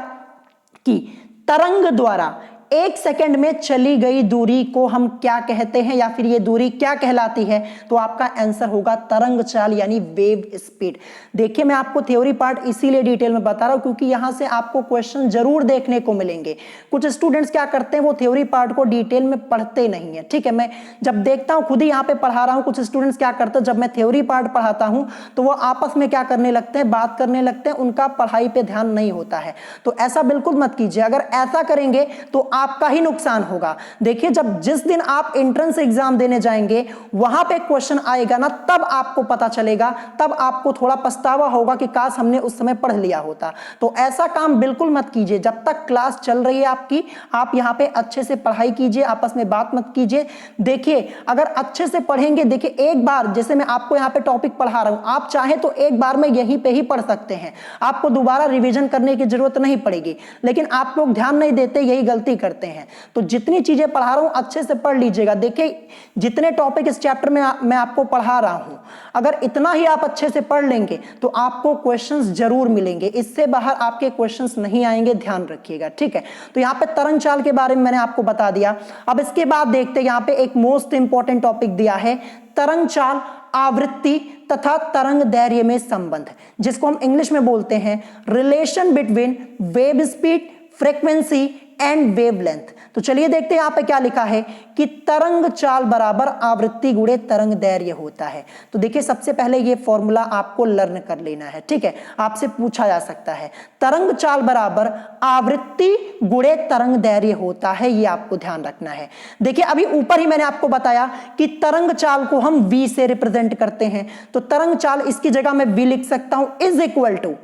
कि तरंग द्वारा 1 सेकंड में चली गई दूरी को हम क्या कहते हैं, या फिर ये दूरी क्या कहलाती है। तो आपका आंसर होगा तरंग चाल यानी वेव स्पीड। देखिए मैं आपको थ्योरी पार्ट इसीलिए डिटेल में बता रहा हूं क्योंकि यहां से आपको क्वेश्चन जरूर देखने को मिलेंगे। कुछ स्टूडेंट्स क्या करते हैं, वो थ्योरी पार्ट को डिटेल में पढ़ते नहीं है, ठीक है। मैं जब देखता हूं, खुद ही यहाँ पे पढ़ा रहा हूं, कुछ स्टूडेंट्स क्या करते हैं, जब मैं थ्योरी पार्ट पढ़ाता हूं तो वो आपस में क्या करने लगते हैं, बात करने लगते हैं, उनका पढ़ाई पे ध्यान नहीं होता है। तो ऐसा बिल्कुल मत कीजिए। अगर ऐसा करेंगे तो आपका ही नुकसान होगा। देखिए जब जिस दिन आप एंट्रेंस एग्जाम देने जाएंगे वहां पे क्वेश्चन आएगा ना, तब आपको पता चलेगा, तब आपको थोड़ा पछतावा होगा कि काश हमने उस समय पढ़ लिया होता। तो ऐसा काम बिल्कुल मत कीजिए। जब तक क्लास चल रही है आपकी, आप यहां पे अच्छे से पढ़ाई कीजिए, आपस में बात मत कीजिए। देखिए अगर अच्छे से पढ़ेंगे, देखिए एक बार जैसे मैं आपको यहां पे टॉपिक पढ़ा रहा हूं, आप चाहे तो एक बार में यहीं पे ही पढ़ सकते हैं, आपको दोबारा रिवीजन करने की जरूरत नहीं पड़ेगी। लेकिन आप लोग ध्यान नहीं देते, यही गलती करते करते हैं। तो जितनी चीजें पढ़ा रहा हूं अच्छे से पढ़ लीजिएगा। देखिए जितने टॉपिक इस चैप्टर में मैं आपको पढ़ा रहा हूं, अगर इतना ही आप अच्छे से पढ़ लेंगे तो आपको क्वेश्चंस जरूर मिलेंगे, इससे बाहर आपके क्वेश्चंस नहीं आएंगे, ध्यान रखिएगा, ठीक है। तो यहाँ पे तरंग चाल के बारे में मैंने आपको बता दिया। अब इसके बाद देखते हैं, यहाँ पे एक मोस्ट इंपॉर्टेंट टॉपिक दिया है, तरंग चाल, आवृत्ति तथा तरंग दैर्घ्य में संबंध, जिसको हम इंग्लिश में बोलते हैं relation between wave speed, frequency and wavelength. तो चलिए देखते हैं यहाँ पे क्या लिखा है कि तरंग चाल बराबर आवृत्ति गुणे तरंग दैर्घ्य होता है। तो देखिए सबसे पहले ये फॉर्मूला आपको लर्न कर लेना है, ठीक है, आपसे पूछा जा सकता है तरंग चाल बराबर आवृत्ति गुणे तरंग दैर्घ्य होता है, ये आपको ध्यान रखना है। देखिए अभी ऊपर ही मैंने आपको बताया कि तरंग चाल को हम v से रिप्रेजेंट करते हैं, तो तरंग चाल इसकी जगह मैं v लिख सकता हूं इज इक्वल टू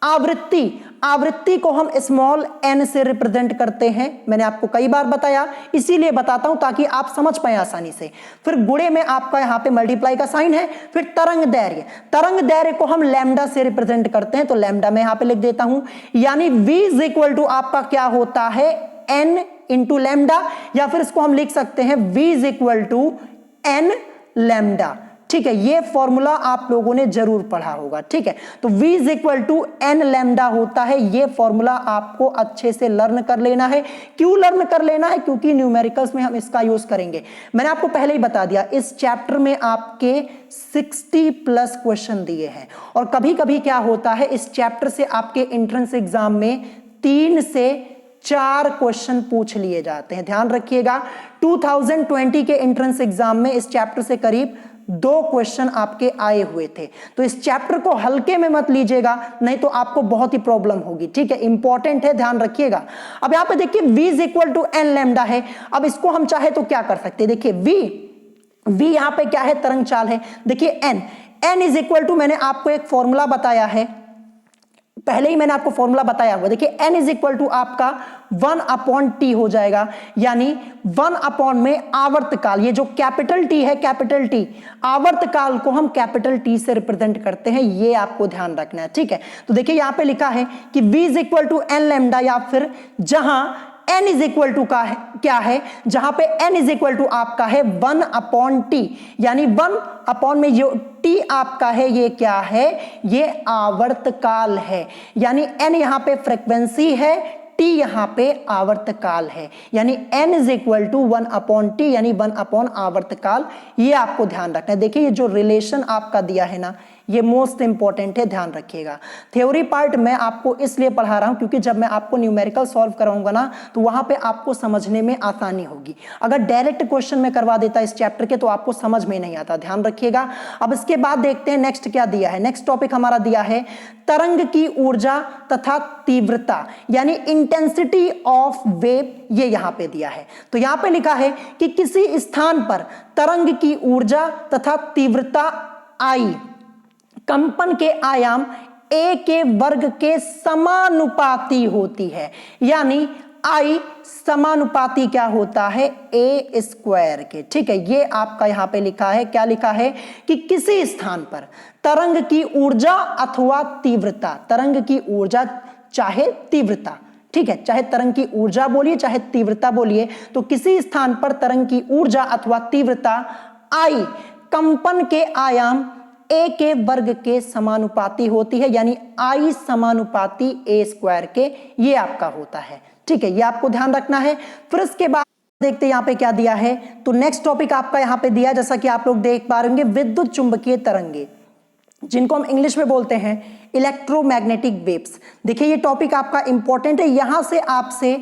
आवृत्ति, आवृत्ति को हम स्मॉल n से रिप्रेजेंट करते हैं, मैंने आपको कई बार बताया, इसीलिए बताता हूं ताकि आप समझ पाए आसानी से। फिर गुणे में आपका यहां पे मल्टीप्लाई का साइन है। फिर तरंग दैर्घ्य, तरंग दैर्घ्य को हम लैम्डा से रिप्रेजेंट करते हैं, तो लैम्डा मैं यहां पे लिख देता हूं, यानी v इज इक्वल टू आपका क्या होता है n इंटू लैम्डा, या फिर इसको हम लिख सकते हैं v is equal to n lambda, ठीक है। ये फॉर्मूला आप लोगों ने जरूर पढ़ा होगा, ठीक है। तो v is equal to n lambda होता है, ये फॉर्मूला आपको अच्छे से लर्न कर लेना है। क्यों लर्न कर लेना है? क्योंकि न्यूमेरिकल्स में हम इसका यूज करेंगे। मैंने आपको पहले ही बता दिया इस चैप्टर में आपके 60 प्लस क्वेश्चन दिए हैं, और कभी कभी क्या होता है इस चैप्टर से आपके एंट्रेंस एग्जाम में 3 से 4 क्वेश्चन पूछ लिए जाते हैं, ध्यान रखिएगा। 2020 के एंट्रेंस एग्जाम में इस चैप्टर से करीब 2 क्वेश्चन आपके आए हुए थे, तो इस चैप्टर को हल्के में मत लीजिएगा, नहीं तो आपको बहुत ही प्रॉब्लम होगी, ठीक है, इंपॉर्टेंट है, ध्यान रखिएगा। अब यहां पे देखिए v is equal to n lambda है। अब इसको हम चाहे तो क्या कर सकते हैं, देखिए v यहां पे क्या है, तरंग चाल है। देखिए n इज इक्वल टू, मैंने आपको एक फॉर्मूला बताया है, पहले ही मैंने आपको फॉर्मूला बताया हुआ। देखिए n इज इक्वल टू आपका 1/t हो जाएगा, यानी 1 में आवर्तकाल, ये जो कैपिटल T है, कैपिटल T, आवर्तकाल को हम कैपिटल T से रिप्रेजेंट करते हैं, ये आपको ध्यान रखना है, ठीक है। तो देखिए यहां पे लिखा है कि v is equal to n lambda, या फिर जहां n इज इक्वल टू का है क्या है, जहां पे n इज इक्वल टू आपका है 1/t, यानी 1 में जो t आपका है ये क्या है, ये आवर्तकाल है, यानी n यहां पे फ्रीक्वेंसी है, t यहां पे आवर्तकाल है, यानी n is equal to 1/t, यानी 1 आवर्तकाल, ये आपको ध्यान रखना है। देखिए ये जो रिलेशन आपका दिया है ना, ये मोस्ट इंपॉर्टेंट है, ध्यान रखिएगा। थ्योरी पार्ट मैं आपको इसलिए पढ़ा रहा हूं क्योंकि जब मैं आपको न्यूमेरिकल सॉल्व कराऊंगा ना, तो वहां पे आपको समझने में आसानी होगी। अगर डायरेक्ट क्वेश्चन में करवा देता इस चैप्टर के तो आपको समझ में नहीं आता, ध्यान रखिएगा। अब इसके बाद देखते हैं नेक्स्ट क्या दिया है। नेक्स्ट टॉपिक हमारा दिया है तरंग की ऊर्जा तथा तीव्रता, यानी इंटेंसिटी ऑफ वेव, ये यहां पे दिया है। तो यहां पे लिखा है कि किसी स्थान पर तरंग की ऊर्जा तथा तीव्रता I कंपन के आयाम a के वर्ग के समानुपाती होती है, यानी I समानुपाती क्या होता है, a स्क्वायर के, ठीक है। ये आपका यहां पे लिखा है, क्या लिखा है कि किसी स्थान पर तरंग की ऊर्जा अथवा तीव्रता, तरंग की ऊर्जा चाहे तीव्रता, ठीक है, चाहे तरंग की ऊर्जा बोलिए चाहे तीव्रता बोलिए, तो किसी स्थान पर तरंग की ऊर्जा अथवा तीव्रता I कंपन के आयाम a के वर्ग के समानुपाती होती है, यानी I समानुपाती a स्क्वायर के, ये आपका होता है, ठीक है, ये आपको ध्यान रखना है। फिर इसके बाद देखते हैं यहाँ पे क्या दिया है। तो नेक्स्ट टॉपिक आपका यहाँ पे दिया, जैसा कि आप लोग देख पा रहे होंगे, विद्युत चुंबकीय तरंगे, जिनको हम इंग्लिश में बोलते हैं इलेक्ट्रोमैग्नेटिक वेव्स। देखिए ये टॉपिक आपका इंपॉर्टेंट है, यहां से आपसे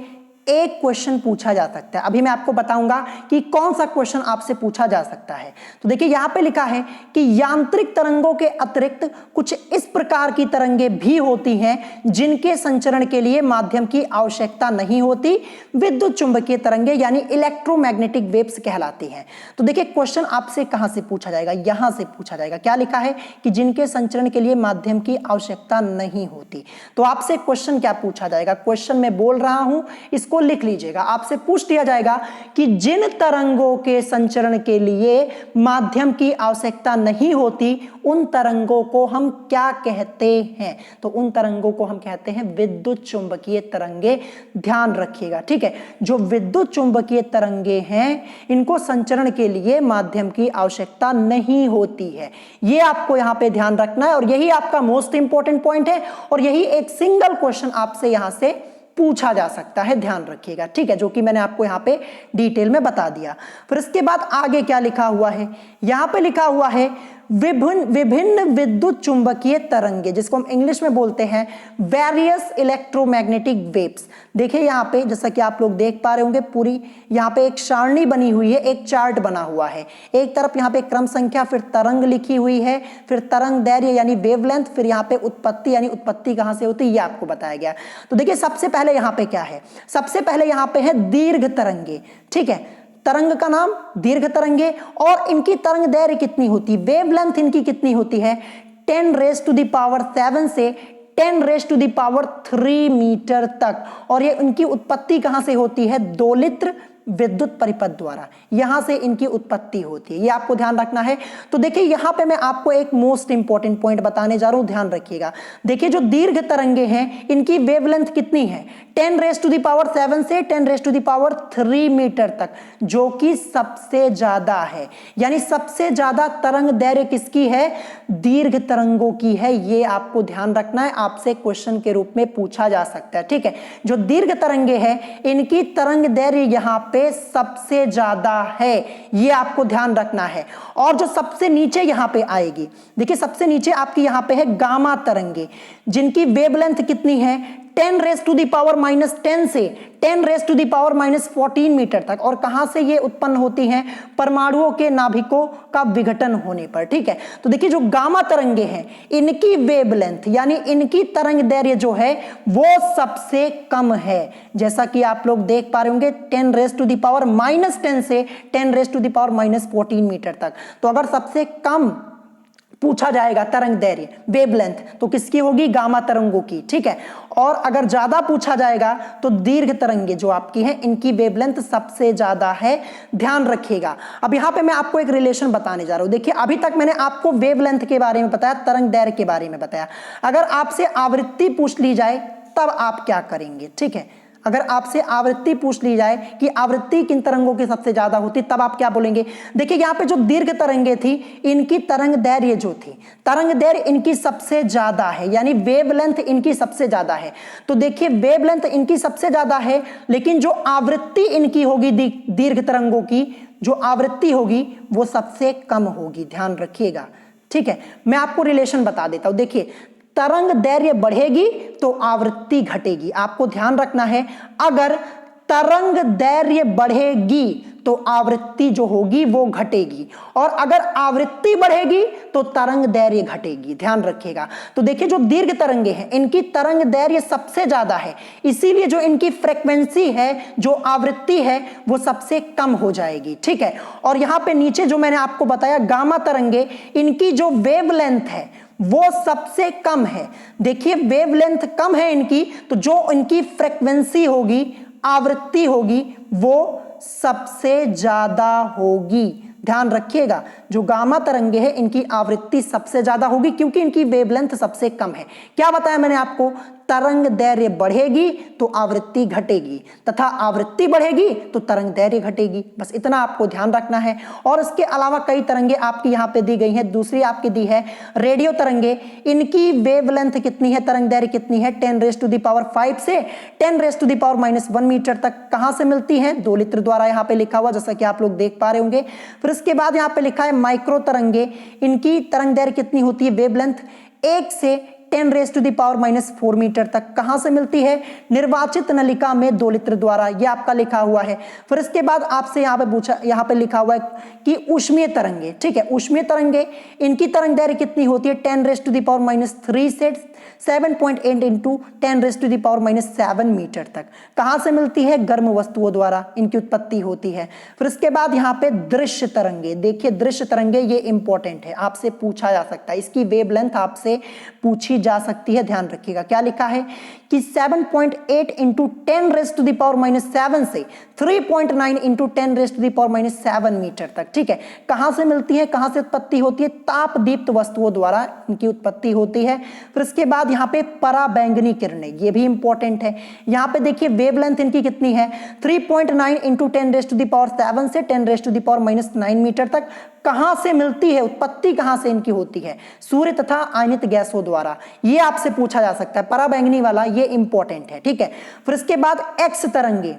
एक क्वेश्चन पूछा जा सकता है। अभी मैं आपको बताऊंगा कि कौन सा क्वेश्चन आपसे पूछा जा सकता है। तो देखिए यहां पे लिखा है कि यांत्रिक तरंगों के अतिरिक्त कुछ इस प्रकार की तरंगे भी होती हैं जिनके संचरण के लिए माध्यम की आवश्यकता नहीं होती, विद्युत चुंबकीय तरंगे यानी इलेक्ट्रोमैग्नेटिक वेव्स कहलाती हैं। तो देखिए क्वेश्चन आपसे कहां से पूछा जाएगा, यहां से पूछा जाएगा। क्या लिखा है कि जिनके संचरण के लिए माध्यम की आवश्यकता नहीं होती। तो आपसे क्वेश्चन क्या पूछा जाएगा, क्वेश्चन मैं बोल रहा हूं, इसको इसको लिख लीजिएगा। आपसे पूछ दिया जाएगा कि जिन तरंगों के संचरण के लिए माध्यम की आवश्यकता नहीं होती उन तरंगों को हम क्या कहते हैं, तो उन तरंगों को हम कहते हैं विद्युत चुंबकीय तरंगे। ध्यान रखिएगा, ठीक है। जो विद्युत चुंबकीय तरंगे हैं इनको संचरण के लिए माध्यम की आवश्यकता नहीं होती है। ये आपको यहां पे ध्यान रखना है और यही आपका मोस्ट इंपॉर्टेंट पॉइंट है और यही एक सिंगल क्वेश्चन आपसे यहां से पूछा जा सकता है। ध्यान रखिएगा, ठीक है, जो कि मैंने आपको यहां पे डिटेल में बता दिया। फिर इसके बाद आगे क्या लिखा हुआ है, यहां पे लिखा हुआ है विभिन्न विद्युत चुंबकीय तरंगे, जिसको हम इंग्लिश में बोलते हैं वेरियस इलेक्ट्रोमैग्नेटिक वेव्स। देखिए यहां पे जैसा कि आप लोग देख पा रहे होंगे, पूरी यहां पे एक सारणी बनी हुई है, एक चार्ट बना हुआ है। एक तरफ यहां पे क्रम संख्या, फिर तरंग लिखी हुई है, फिर तरंग दैर्घ्य यानी वेवलेंथ, फिर यहां पे उत्पत्ति यानी उत्पत्ति कहां से होती है ये आपको बताया गया। तो देखिए सबसे पहले यहां पे क्या है, सबसे पहले यहां पे है दीर्घ तरंगे, ठीक है। तरंग का नाम दीर्घ तरंगे और इनकी तरंग दैर्घ्य कितनी होती है, वेवलेंथ इनकी कितनी होती है 10⁻⁷ से 10⁻³ मीटर तक। और ये इनकी उत्पत्ति कहां से होती है, दोलित्र विद्युत परिपथ द्वारा, यहां से इनकी उत्पत्ति होती है। ये आपको ध्यान रखना है। तो देखिए यहां पे मैं आपको एक मोस्ट इंपॉर्टेंट पॉइंट बताने जा रहा हूं, ध्यान रखिएगा। देखिए जो दीर्घ तरंगे हैं इनकी वेवलेंथ कितनी है 10⁻⁷ से 10⁻³ मीटर तक, जो कि सबसे ज्यादा है। यानी सबसे ज्यादा तरंग दैर्घ्य किसकी है, दीर्घ तरंगों की है। ये आपको ध्यान रखना है, आपसे क्वेश्चन के रूप में पूछा जा सकता है, ठीक है। जो दीर्घ तरंगे हैं इनकी तरंग दैर्घ्य यहां पे सबसे ज्यादा है, ये आपको ध्यान रखना है। और जो सबसे नीचे यहां पे आएगी, देखिए सबसे नीचे आपकी यहां पे है गामा तरंगे, जिनकी वेवलेंथ कितनी है 10⁻⁻10 से 10⁻⁻14 मीटर तक। और कहां से ये उत्पन्न होती हैं, परमाणुओं के नाभिकों का विघटन होने पर, ठीक है। तो देखिए जो गामा तरंगे हैं इनकी वेवलेंथ यानी इनकी तरंग दैर्घ्य जो है वो सबसे कम है, जैसा कि आप लोग देख पा रहे होंगे 10⁻⁻10 से 10⁻⁻14 मीटर तक। तो अगर सबसे कम पूछा जाएगा तरंग दैर्घ्य वेवलेंथ तो किसकी होगी, गामा तरंगों की, ठीक है। और अगर ज्यादा पूछा जाएगा तो दीर्घ तरंगे जो आपकी हैं इनकी वेवलेंथ सबसे ज्यादा है, ध्यान रखिएगा। अब यहां पे मैं आपको एक रिलेशन बताने जा रहा हूं। देखिए अभी तक मैंने आपको वेवलेंथ के बारे में बताया, तरंग दैर्घ्य के बारे में बताया। अगर आपसे आवृत्ति पूछ ली जाए तब आप क्या करेंगे, ठीक है। अगर आपसे आवृत्ति पूछ ली जाए कि आवृत्ति किन तरंगों की सबसे ज्यादा होती तब आप क्या बोलेंगे। देखिए यहां पे जो दीर्घ तरंगे थी इनकी तरंग दैर्घ्य जो थी, तरंग दैर्घ्य इनकी सबसे ज्यादा है, यानी वेवलेंथ इनकी सबसे ज्यादा है। तो देखिए वेवलेंथ इनकी सबसे ज्यादा है, लेकिन जो आवृत्ति इनकी होगी दीर्घ तरंगों की, जो आवृत्ति होगी वो सबसे कम होगी, ध्यान रखिएगा, ठीक है। मैं आपको रिलेशन बता देता हूं। देखिए तरंग दैर्घ्य बढ़ेगी तो आवृत्ति घटेगी, आपको ध्यान रखना है। अगर तरंग दैर्घ्य बढ़ेगी तो आवृत्ति जो होगी वो घटेगी, और अगर आवृत्ति बढ़ेगी तो तरंग दैर्घ्य घटेगी, ध्यान रखिएगा। तो देखिए जो दीर्घ तरंगे हैं इनकी तरंग दैर्घ्य सबसे ज्यादा है, इसीलिए जो इनकी फ्रीक्वेंसी है, जो आवृत्ति है वो सबसे कम हो जाएगी, ठीक है। और यहां पे नीचे जो मैंने आपको बताया गामा तरंगे, इनकी जो वेवलेंथ है वो सबसे कम है। देखिए वेवलेंथ कम है इनकी, तो जो इनकी फ्रीक्वेंसी होगी, आवृत्ति होगी, वो सबसे ज्यादा होगी, ध्यान रखिएगा। जो गामा तरंगे हैं इनकी आवृत्ति सबसे ज्यादा होगी क्योंकि इनकी वेवलेंथ सबसे कम है। क्या बताया मैंने आपको, तरंग दैर्घ्य बढ़ेगी तो आवृत्ति घटेगी, तथा आवृत्ति बढ़ेगी तो तरंग दैर्घ्य घटेगी, बस इतना आपको ध्यान रखना है। और इसके अलावा कई तरंगे आपकी यहां पे दी गई हैं। दूसरी आपकी दी है रेडियो तरंगे, इनकी वेवलेंथ कितनी है, तरंग दैर्घ्य कितनी है 10⁻⁵ से 10⁻⁻1 मीटर तक। कहां से मिलती है, दोलित्र द्वारा, यहां पे लिखा हुआ जैसा कि आप लोग देख पा रहे होंगे। फिर इसके बाद यहां पे लिखा है माइक्रो तरंगे, इनकी तरंग दैर्घ्य कितनी होती है, वेवलेंथ 1 से 10⁻⁴ मीटर तक। कहां से मिलती है, निर्वाचित नलिका में दोलित्र द्वारा, यह आपका लिखा हुआ है। फिर इसके बाद आपसे यहां पे लिखा हुआ है कि ऊष्मीय तरंगे, ठीक है। ऊष्मीय तरंगे इनकी तरंग दैर्घ्य कितनी होती है 10⁻³ से 7.8 इंटू 10⁻⁻7 मीटर तक। कहां से मिलती है, गर्म वस्तुओं द्वारा इनकी उत्पत्ति होती है। फिर इसके बाद यहां पे दृश्य तरंगे, देखिए दृश्य तरंगे ये इंपॉर्टेंट है, आपसे पूछा जा सकता है, इसकी वेवलेंथ आपसे पूछी जा सकती है। ध्यान रखिएगा क्या लिखा है कि 7.8 इंटू 10⁻⁻7 से 3.9 इंटू 10⁻⁻7 मीटर तक। ठीक है, कहां से मिलती है, कहां से उत्पत्ति होती है? ताप दीप्त वस्तुओं द्वारा इनकी उत्पत्ति होती है। फिर इसके बाद यहाँ पे पराबैंगनी किरणें, ये भी इंपॉर्टेंट है। यहाँ पे देखिए वेवलेंथ इनकी कितनी है, 3.9 इंटू 10⁻7 से 10⁻⁻9 मीटर तक। कहां से मिलती है, उत्पत्ति कहां से इनकी होती है? सूर्य तथा आयनित गैसों द्वारा। ये आपसे पूछा जा सकता है, पराबैंगनी वाला ये इंपॉर्टेंट है। ठीक है, फिर इसके बाद एक्स तरंगे,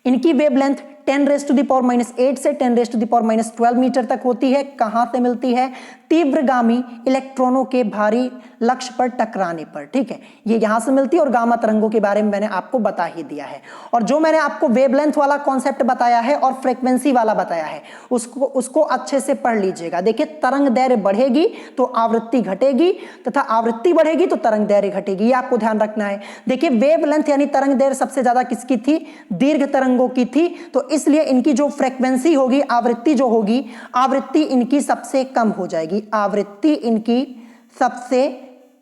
इनकी वेवलेंथ 10⁻⁻8 से 10⁻⁻12 मीटर तक होती है। कहां से मिलती है? तीव्रगामी इलेक्ट्रॉनों के भारी लक्ष्य पर टकराने पर। ठीक है, ये यहां से मिलती है। और गामा तरंगों के बारे में मैंने आपको बता ही दिया है। और जो मैंने आपको वेवलेंथ वाला कॉन्सेप्ट बताया है और फ्रीक्वेंसी वाला बताया है, उसको अच्छे से पढ़ लीजिएगा। देखिए, तरंग दैर्घ्य बढ़ेगी तो आवृत्ति घटेगी, तथा आवृत्ति बढ़ेगी तो तरंग दैर्घ्य घटेगी। ये आपको ध्यान रखना है। देखिए, वेवलेंथ यानी तरंग दैर्घ्य सबसे ज्यादा किसकी थी? दीर्घ तरंगों की थी। तो इसलिए इनकी जो फ्रीक्वेंसी होगी, आवृत्ति जो होगी, आवृत्ति इनकी सबसे कम हो जाएगी। आवृत्ति इनकी सबसे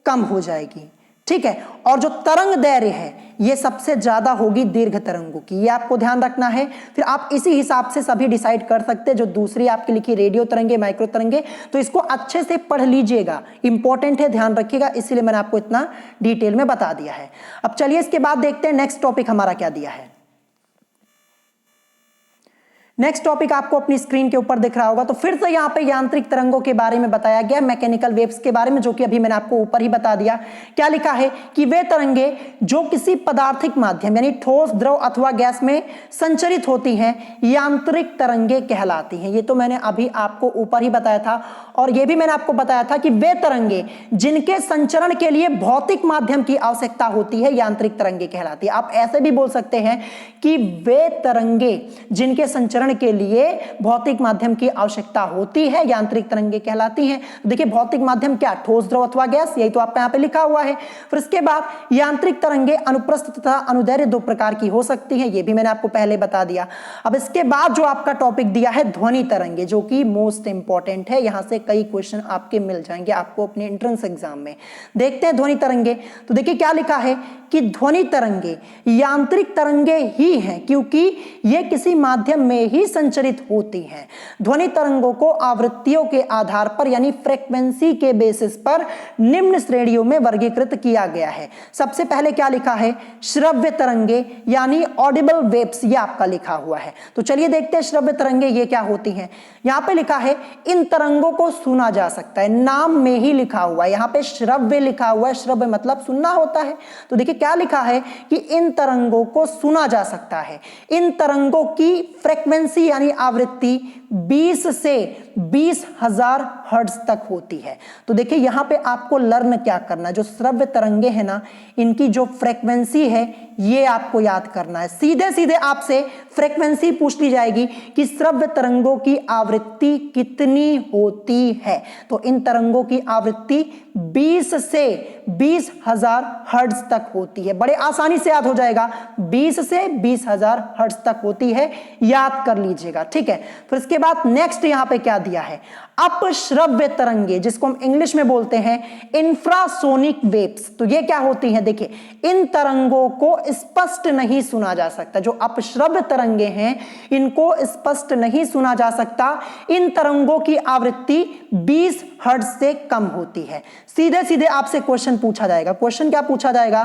कम हो जाएगी। ठीक है, और जो तरंग दैर्घ्य है ये सबसे ज्यादा होगी दीर्घ तरंगों की। ये आपको ध्यान रखना है। फिर आप इसी हिसाब से सभी डिसाइड कर सकते हैं। जो दूसरी आपकी लिखी रेडियो तरंगे, माइक्रो तरंगे, तो इसको अच्छे से पढ़ लीजिएगा, इंपॉर्टेंट है, ध्यान रखिएगा। इसीलिए मैंने आपको इतना डिटेल में बता दिया है। अब चलिए इसके बाद देखते हैं नेक्स्ट टॉपिक हमारा क्या दिया है। नेक्स्ट टॉपिक आपको अपनी स्क्रीन के ऊपर दिख रहा होगा। तो फिर से यहाँ पे यांत्रिक तरंगों के बारे में बताया गया, मैकेनिकल वेव्स के बारे में, जो कि अभी मैंने आपको ऊपर ही बता दिया। क्या लिखा है कि वे तरंगे जो किसी पदार्थिक माध्यम यानी ठोस, द्रव अथवा गैस में संचरित होती हैं, यांत्रिक तरंगे कहलाती हैं। ये तो मैंने अभी आपको ऊपर ही बताया था। और ये भी मैंने आपको बताया था कि वे तरंगे जिनके संचरण के लिए भौतिक माध्यम की आवश्यकता होती है, यांत्रिक तरंगे कहलाती है। आप ऐसे भी बोल सकते हैं कि वे तरंगे जिनके संचरण के लिए भौतिक माध्यम की आवश्यकता होती है, यांत्रिक तरंगे कहलाती हैं। देखिए, भौतिक माध्यम क्या? ठोस, द्रव अथवा गैस, यही तो आपका यहाँ पे लिखा हुआ है। फिर इसके बाद यांत्रिक तरंगे अनुप्रस्थ तथा अनुदैर्घ्य दो प्रकार की हो सकती हैं, ये भी मैंने आपको पहले बता दिया। अब इसके बाद जो आपका टॉपिक दिया है ध्वनि तरंगे, जो कि मोस्ट इंपॉर्टेंट है। यहां से कई क्वेश्चन आपके मिल जाएंगे आपको अपने एंट्रेंस एग्जाम में। देखते हैं ध्वनि तरंगे। तो देखिए क्या लिखा है कि ध्वनि तरंगे यांत्रिक तरंगे ही हैं, क्योंकि ये किसी माध्यम में ही संचरित होती हैं। ध्वनि तरंगों को आवृत्तियों के आधार पर यानी फ्रीक्वेंसी के बेसिस पर निम्न श्रेणियों में वर्गीकृत किया गया है। सबसे पहले क्या लिखा है? श्रव्य तरंगे यानी ऑडिबल वेव्स, ये आपका लिखा हुआ है। तो चलिए देखते हैं श्रव्य तरंगे ये क्या होती हैं। यहां पे लिखा है इन तरंगों को सुना जा सकता है, नाम में ही लिखा हुआ है, यहां पे श्रव्य लिखा हुआ है। श्रव्य मतलब सुनना होता है। तो देखिए क्या लिखा है कि इन तरंगों को सुना जा सकता है। इन तरंगों की फ्रीक्वेंसी यानी आवृत्ति 20 से 20,000 हर्ट्ज तक होती है। तो देखिए यहां पे आपको लर्न क्या करना है, जो श्रव्य तरंगे हैं ना, इनकी जो फ्रीक्वेंसी है ये आपको याद करना है। सीधे सीधे आपसे फ्रीक्वेंसी पूछ ली जाएगी कि श्रव्य तरंगों की आवृत्ति कितनी होती है। तो इन तरंगों की आवृत्ति 20 से 20,000 हर्ट्ज तक होती है। बड़े आसानी से याद हो जाएगा, 20 से 20,000 हर्ट्ज तक होती है, याद कर लीजिएगा। ठीक है, फिर इसके बाद नेक्स्ट यहां पे क्या दिया है? अपश्रव्य तरंगे, जिसको हम इंग्लिश में बोलते हैं इंफ्रासोनिक वेव्स। तो ये क्या होती हैं? देखिए, इन तरंगों को स्पष्ट नहीं सुना जा सकता। जो अपश्रव्य तरंगे हैं इनको स्पष्ट नहीं सुना जा सकता। इन तरंगों की आवृत्ति 20 हर्ट्ज से कम होती है। सीधे सीधे आपसे क्वेश्चन पूछा जाएगा। क्वेश्चन क्या पूछा जाएगा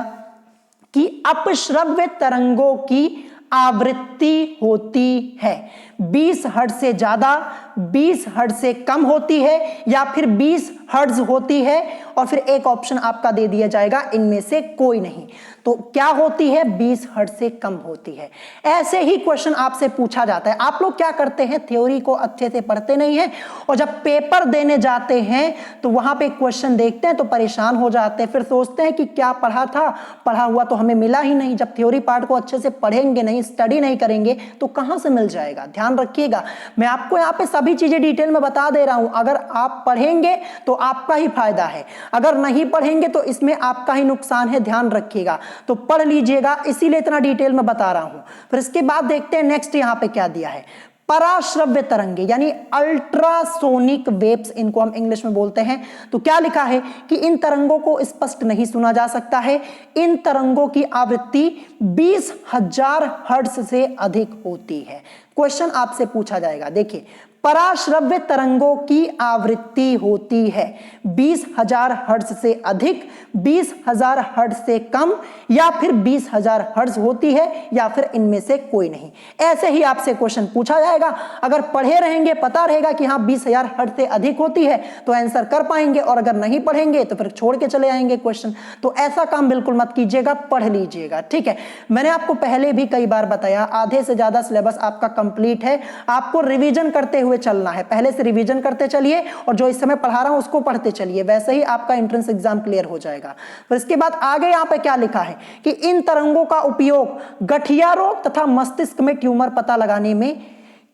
कि अपश्रव्य तरंगों की आवृत्ति होती है 20 हर्ट्ज से ज्यादा, 20 हर्ट्ज से कम होती है, या फिर 20 हर्ट्ज होती है। और फिर एक ऑप्शन आपका दे दिया जाएगा इनमें से कोई नहीं। तो क्या होती है? 20 हर्ट्ज से कम होती है। ऐसे ही क्वेश्चन आपसे पूछा जाता है। आप लोग क्या करते हैं? थ्योरी को अच्छे से पढ़ते नहीं हैं, और जब पेपर देने जाते हैं तो वहां पे क्वेश्चन देखते हैं तो परेशान हो जाते हैं। फिर सोचते हैं कि क्या पढ़ा था, पढ़ा हुआ तो हमें मिला ही नहीं। जब थ्योरी पार्ट को अच्छे से पढ़ेंगे नहीं, स्टडी नहीं करेंगे तो कहां से मिल जाएगा? ध्यान रखिएगा, मैं आपको यहाँ पे सभी चीजें डिटेल में बता दे रहा हूं। अगर आप पढ़ेंगे तो आपका ही फायदा है, अगर नहीं पढ़ेंगे तो इसमें आपका ही नुकसान है। ध्यान रखिएगा, तो पढ़ लीजिएगा, इसीलिए इतना डिटेल में बता रहा हूं। फिर इसके बाद देखते हैं नेक्स्ट यहां पे क्या दिया है। पराश्रव्य तरंगे यानी अल्ट्रासोनिक वेव्स, इनको हम इंग्लिश में बोलते हैं। तो क्या लिखा है कि इन तरंगों को स्पष्ट नहीं सुना जा सकता है, इन तरंगों की आवृत्ति 20,000 हर्ट्ज से अधिक होती है। क्वेश्चन आपसे पूछा जाएगा, देखिए पराश्रव्य तरंगों की आवृत्ति होती है 20,000 हर्ट्ज से अधिक, 20,000 हर्ट्ज से कम, या फिर 20,000 हर्ट्ज होती है, या फिर इनमें से कोई नहीं। ऐसे ही आपसे क्वेश्चन पूछा जाएगा। अगर पढ़े रहेंगे, पता रहेगा कि हाँ 20,000 हर्ट्ज से अधिक होती है तो आंसर कर पाएंगे, और अगर नहीं पढ़ेंगे तो फिर छोड़ के चले आएंगे क्वेश्चन। तो ऐसा काम बिल्कुल मत कीजिएगा, पढ़ लीजिएगा, ठीक है। मैंने आपको पहले भी कई बार बताया, आधे से ज्यादा सिलेबस आपका कंप्लीट है, आपको रिवीजन करते हुए चलना है। पहले से रिवीजन करते चलिए और जो इस समय पढ़ा रहा हूं उसको पढ़ते चलिए, वैसे ही आपका एंट्रेंस एग्जाम क्लियर हो जाएगा। फिर इसके बाद आगे यहां पे क्या लिखा है कि इन तरंगों का उपयोग गठिया रोग तथा मस्तिष्क में ट्यूमर पता लगाने में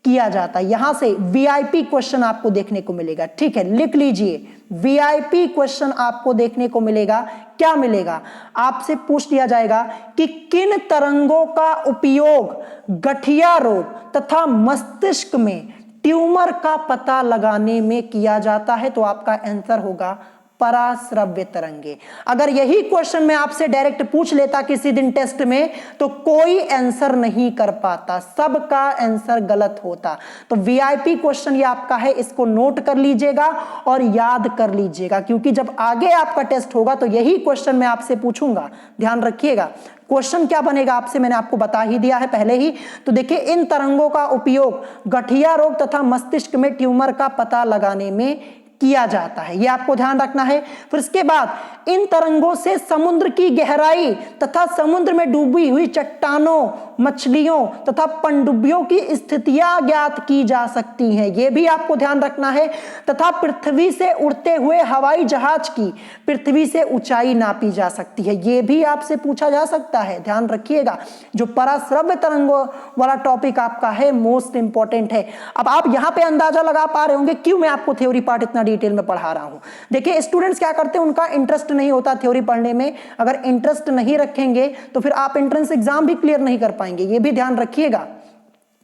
किया जाता है। यहां से वीआईपी क्वेश्चन आपको देखने को मिलेगा, ठीक है, लिख लीजिए। वीआईपी क्वेश्चन आपको देखने को मिलेगा। क्या मिलेगा? आपसे पूछ लिया जाएगा कि किन तरंगों का उपयोग गठिया रोग तथा मस्तिष्क में ट्यूमर का पता लगाने में किया जाता है। तो आपका आंसर होगा पराश्रव्य तरंगे। अगर यही क्वेश्चन मैं आपसे डायरेक्ट पूछ लेता किसी दिन टेस्ट में तो कोई आंसर नहीं कर पाता, सबका आंसर गलत होता। तो वीआईपी क्वेश्चन ये आपका है, इसको नोट कर लीजिएगा और याद कर लीजिएगा, क्योंकि जब आगे आपका टेस्ट होगा तो यही क्वेश्चन मैं आपसे पूछूंगा। ध्यान रखिएगा, क्वेश्चन क्या बनेगा आपसे मैंने आपको बता ही दिया है पहले ही। तो देखिए, इन तरंगों का उपयोग गठिया रोग तथा मस्तिष्क में ट्यूमर का पता लगाने में किया जाता है, ये आपको ध्यान रखना है। फिर इसके बाद इन तरंगों से समुद्र की गहराई तथा समुद्र में डूबी हुई चट्टानों, मछलियों तथा पनडुब्बियों की स्थितियां ज्ञात की जा सकती हैं, ये भी आपको ध्यान रखना है। तथा पृथ्वी से उड़ते हुए हवाई जहाज की पृथ्वी से ऊंचाई नापी जा सकती है, ये भी आपसे पूछा जा सकता है, ध्यान रखिएगा। जो पराश्रव्य तरंगों वाला टॉपिक आपका है मोस्ट इंपॉर्टेंट है। अब आप यहां पे अंदाजा लगा पा रहे होंगे क्यों मैं आपको थ्योरी पार्ट इतना डिटेल में पढ़ा रहा हूं। देखिए, स्टूडेंट्स क्या करते हैं, उनका इंटरेस्ट नहीं होता थ्योरी पढ़ने में। अगर इंटरेस्ट नहीं रखेंगे तो फिर आप एंट्रेंस एग्जाम भी क्लियर नहीं कर पाएंगे, ये भी ध्यान रखिएगा।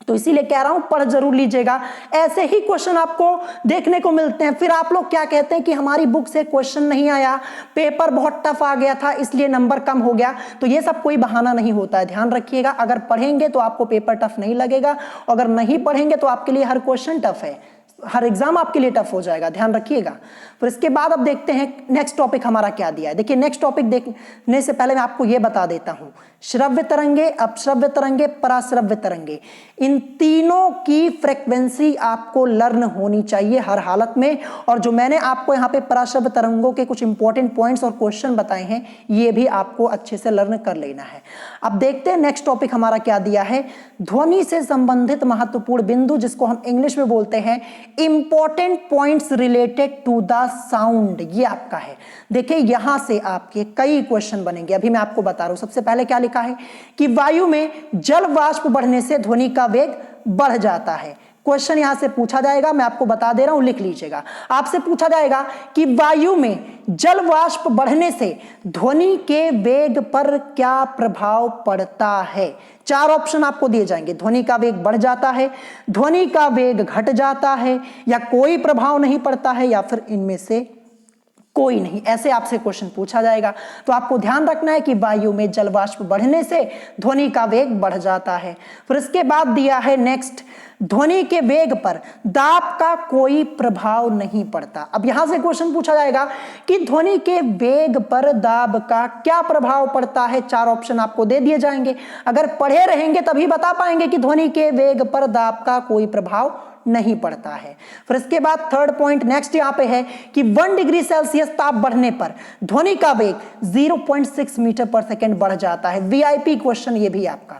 तो इसीलिए कह रहा हूं पढ़ जरूर लीजिएगा, ऐसे ही क्वेश्चन आपको देखने को मिलते हैं। फिर आप लोग क्या कहते हैं कि हमारी बुक से क्वेश्चन नहीं आया, पेपर बहुत टफ आ गया था इसलिए नंबर कम हो गया। तो ये सब कोई बहाना नहीं होता है, ध्यान रखिएगा। अगर पढ़ेंगे तो आपको पेपर टफ नहीं लगेगा, अगर नहीं पढ़ेंगे तो आपके लिए हर क्वेश्चन टफ है, हर एग्जाम आपके लिए टफ हो जाएगा, ध्यान रखिएगा। फिर इसके बाद अब देखते हैं नेक्स्ट टॉपिक हमारा क्या दिया है। देखिए, नेक्स्ट टॉपिक देखने से पहले मैं आपको यह बता देता हूं, श्रव्य तरंगे, अपश्रव्य तरंगे, पराश्रव्य तरंगे, इन तीनों की फ्रीक्वेंसी आपको लर्न होनी चाहिए हर हालत में। और जो मैंने आपको यहाँ पे पराश्रव्य तरंगों के कुछ इंपॉर्टेंट पॉइंट्स और क्वेश्चन बताए हैं, ये भी आपको अच्छे से लर्न कर लेना है। अब देखते हैं नेक्स्ट टॉपिक हमारा क्या दिया है, ध्वनि से संबंधित महत्वपूर्ण बिंदु, जिसको हम इंग्लिश में बोलते हैं important points related to the sound, ये आपका है। देखिए, यहां से आपके कई क्वेश्चन बनेंगे, अभी मैं आपको बता रहा हूं। सबसे पहले क्या लिखा है कि वायु में जल वाष्प बढ़ने से ध्वनि का वेग बढ़ जाता है। क्वेश्चन यहां से पूछा जाएगा, मैं आपको बता दे रहा हूं, लिख लीजिएगा। आपसे पूछा जाएगा कि वायु में जल वाष्प बढ़ने से ध्वनि के वेग पर क्या प्रभाव पड़ता है। चार ऑप्शन आपको दिए जाएंगे, ध्वनि का वेग बढ़ जाता है, ध्वनि का वेग घट जाता है, या कोई प्रभाव नहीं पड़ता है, या फिर इनमें से कोई नहीं। ऐसे आपसे क्वेश्चन पूछा जाएगा। तो आपको ध्यान रखना है कि वायु में जल वाष्प बढ़ने से ध्वनि का वेग बढ़ जाता है। फिर इसके बाद दिया है नेक्स्ट, ध्वनि के वेग पर दाब का कोई प्रभाव नहीं पड़ता। अब यहां से क्वेश्चन पूछा जाएगा कि ध्वनि के वेग पर दाब का क्या प्रभाव पड़ता है। चार ऑप्शन आपको दे दिए जाएंगे, अगर पढ़े रहेंगे तभी बता पाएंगे कि ध्वनि के वेग पर दाब का कोई प्रभाव नहीं पड़ता है। फिर इसके बाद थर्ड पॉइंट नेक्स्ट यहां पे है कि 1 डिग्री सेल्सियस ताप बढ़ने पर ध्वनि का वेग 0.6 मीटर पर सेकेंड बढ़ जाता है। वीआईपी क्वेश्चन ये भी आपका,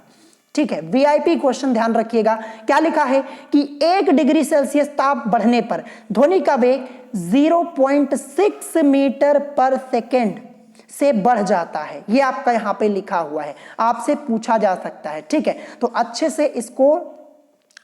ठीक है, वीआईपी क्वेश्चन ध्यान रखिएगा। क्या लिखा है कि 1 डिग्री सेल्सियस ताप बढ़ने पर ध्वनि का वेग 0.6 मीटर पर सेकेंड से बढ़ जाता है। ये आपका यहां पे लिखा हुआ है, आपसे पूछा जा सकता है, ठीक है। तो अच्छे से इसको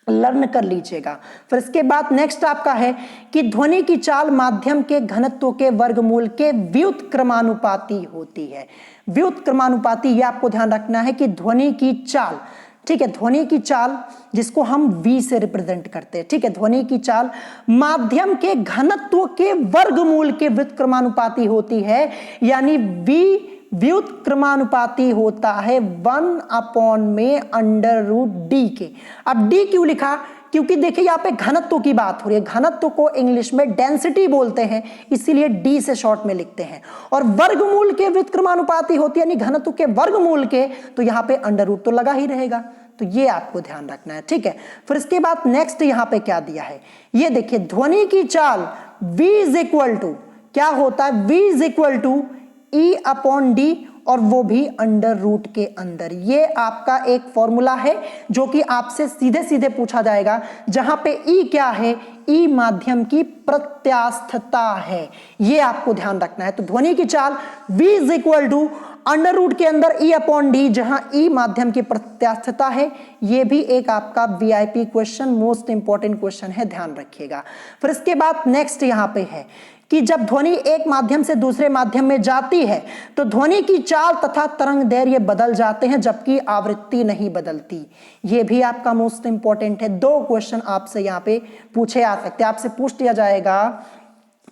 लर्न कर लीजिएगा। फिर इसके बाद नेक्स्ट आपका है कि ध्वनि की चाल माध्यम के घनत्व के वर्गमूल के व्युत्क्रमानुपाती होती है। व्युत्क्रमानुपाती, ये आपको ध्यान रखना है कि ध्वनि की चाल ठीक है, ध्वनि की चाल जिसको हम v से रिप्रेजेंट करते हैं। ठीक है, ध्वनि की चाल माध्यम के घनत्व के वर्गमूल के व्युत्क्रमानुपाती होती है, यानी v व्युत्क्रमानुपाती होता है 1 में √d के। अब d क्यों लिखा? क्योंकि देखिए यहाँ पे घनत्व की बात हो रही है, घनत्व को इंग्लिश में डेंसिटी बोलते हैं, इसीलिए d से शॉर्ट में लिखते हैं। और वर्गमूल के व्युत्क्रमानुपाती होती है, यानी घनत्व के वर्गमूल के, तो यहाँ पे √ तो लगा ही रहेगा, तो ये आपको ध्यान रखना है। ठीक है, फिर इसके बाद नेक्स्ट यहाँ पे क्या दिया है, ये देखिए ध्वनि की चाल v इज इक्वल टू क्या होता है, v is equal to E/d, और वो भी √ के अंदर। ये आपका एक फॉर्मूला है जो कि आपसे सीधे सीधे पूछा जाएगा, जहां पे E क्या है, E माध्यम की प्रत्यास्थता है, ये आपको ध्यान रखना है। तो ध्वनि की चाल v इज इक्वल टू √ के अंदर E/d, जहां E माध्यम की प्रत्यास्थता है। ये भी एक आपका VIP question, most important question है, ध्यान रखिएगा। फिर इसके बाद नेक्स्ट यहां पे है कि जब ध्वनि एक माध्यम से दूसरे माध्यम में जाती है तो ध्वनि की चाल तथा तरंग दैर्घ्य बदल जाते हैं, जबकि आवृत्ति नहीं बदलती। ये भी आपका मोस्ट इंपॉर्टेंट है। 2 क्वेश्चन आपसे यहाँ पे पूछे आ सकते हैं। आपसे पूछ लिया जाएगा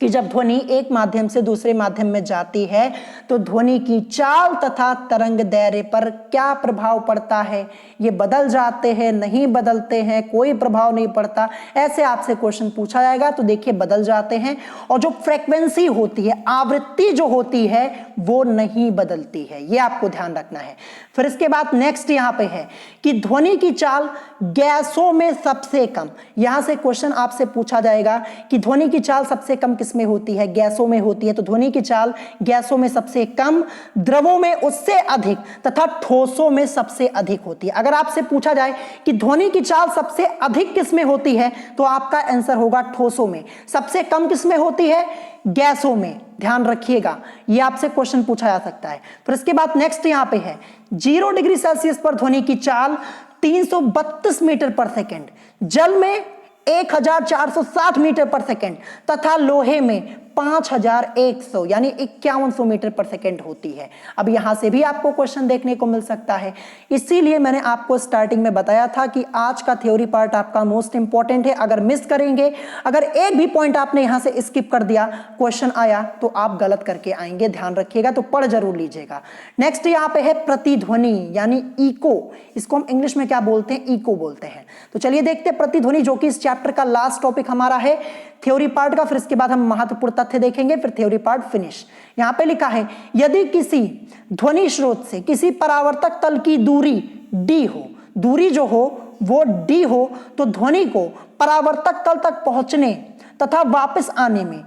कि जब ध्वनि एक माध्यम से दूसरे माध्यम में जाती है तो ध्वनि की चाल तथा तरंग दैर्घ्य पर क्या प्रभाव पड़ता है, ये बदल जाते हैं, नहीं बदलते हैं, कोई प्रभाव नहीं पड़ता, ऐसे आपसे क्वेश्चन पूछा जाएगा। तो देखिए बदल जाते हैं, और जो फ्रीक्वेंसी होती है, आवृत्ति जो होती है, वो नहीं बदलती है, ये आपको ध्यान रखना है। फिर इसके बाद नेक्स्ट यहाँ पे है कि ध्वनि की चाल गैसों में सबसे कम, यहां से क्वेश्चन आपसे पूछा जाएगा कि ध्वनि की चाल सबसे कम किसमें होती है, गैसों में होती है। तो ध्वनि की चाल गैसों में सबसे कम, द्रवों में उससे अधिक तथा ठोसों में सबसे अधिक होती है। अगर आपसे पूछा जाए कि ध्वनि की चाल सबसे अधिक किसमें होती है, तो आपका आंसर होगा ठोसों में। सबसे कम किसमें होती है, गैसों में, ध्यान रखिएगा, ये आपसे क्वेश्चन पूछा जा सकता है। फिर इसके बाद नेक्स्ट यहां पे है 0 डिग्री सेल्सियस पर ध्वनि की चाल 332 मीटर पर सेकेंड, जल में 1460 मीटर पर सेकेंड तथा लोहे में 5100 यानी 5100 मीटर पर सेकेंड होती है। अब यहां से भी आपको क्वेश्चन देखने को मिल सकता है, इसीलिए मैंने आपको स्टार्टिंग में बताया था कि आज का थ्योरी पार्ट आपका मोस्ट इंपॉर्टेंट है। अगर मिस करेंगे, अगर एक भी पॉइंट आपने यहां से स्किप कर दिया, क्वेश्चन आया तो आप गलत करके आएंगे, ध्यान रखिएगा, तो पढ़ जरूर लीजिएगा। नेक्स्ट यहां पे है प्रतिध्वनि यानी इको, इसको हम इंग्लिश में क्या बोलते हैं, इको बोलते हैं। तो चलिए देखते हैं प्रतिध्वनि, जो कि इस चैप्टर का लास्ट टॉपिक हमारा है थ्योरी पार्ट का। फिर इसके बाद हम महत्वपूर्ण तथ्य देखेंगे, फिर थ्योरी पार्ट फिनिश। यहां पे लिखा है यदि किसी ध्वनि स्रोत से किसी परावर्तक तल की दूरी d हो, दूरी जो हो वो d हो, तो ध्वनि को परावर्तक तल तक पहुंचने तथा वापस आने में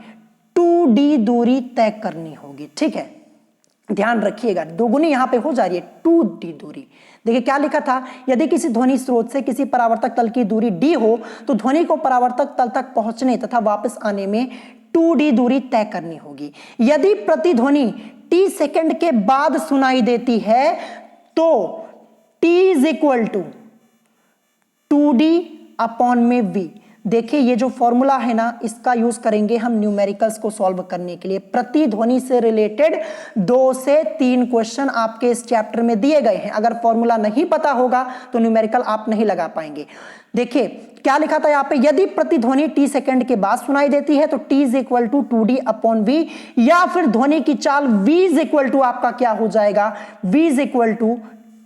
2d दूरी तय करनी होगी। ठीक है, ध्यान रखिएगा, दोगुनी यहां पे हो जा रही है, 2d दूरी। देखिए क्या लिखा था, यदि किसी ध्वनि स्रोत से किसी परावर्तक तल की दूरी d हो तो ध्वनि को परावर्तक तल तक पहुंचने तथा वापस आने में 2d दूरी तय करनी होगी। यदि प्रतिध्वनि t सेकंड के बाद सुनाई देती है तो t is equal to 2d/v। देखिए ये जो फॉर्मूला है ना, इसका यूज करेंगे हम न्यूमेरिकल्स को सॉल्व करने के लिए। प्रतिध्वनि से रिलेटेड 2 से 3 क्वेश्चन आपके इस चैप्टर में दिए गए हैं। अगर फॉर्मूला नहीं पता होगा तो न्यूमेरिकल आप नहीं लगा पाएंगे। देखिए क्या लिखा था यहाँ पे, यदि प्रतिध्वनि t सेकंड के बाद सुनाई देती है तो t is equal to 2d/v, या फिर ध्वनि की चाल v इज इक्वल टू आपका क्या हो जाएगा, v is equal to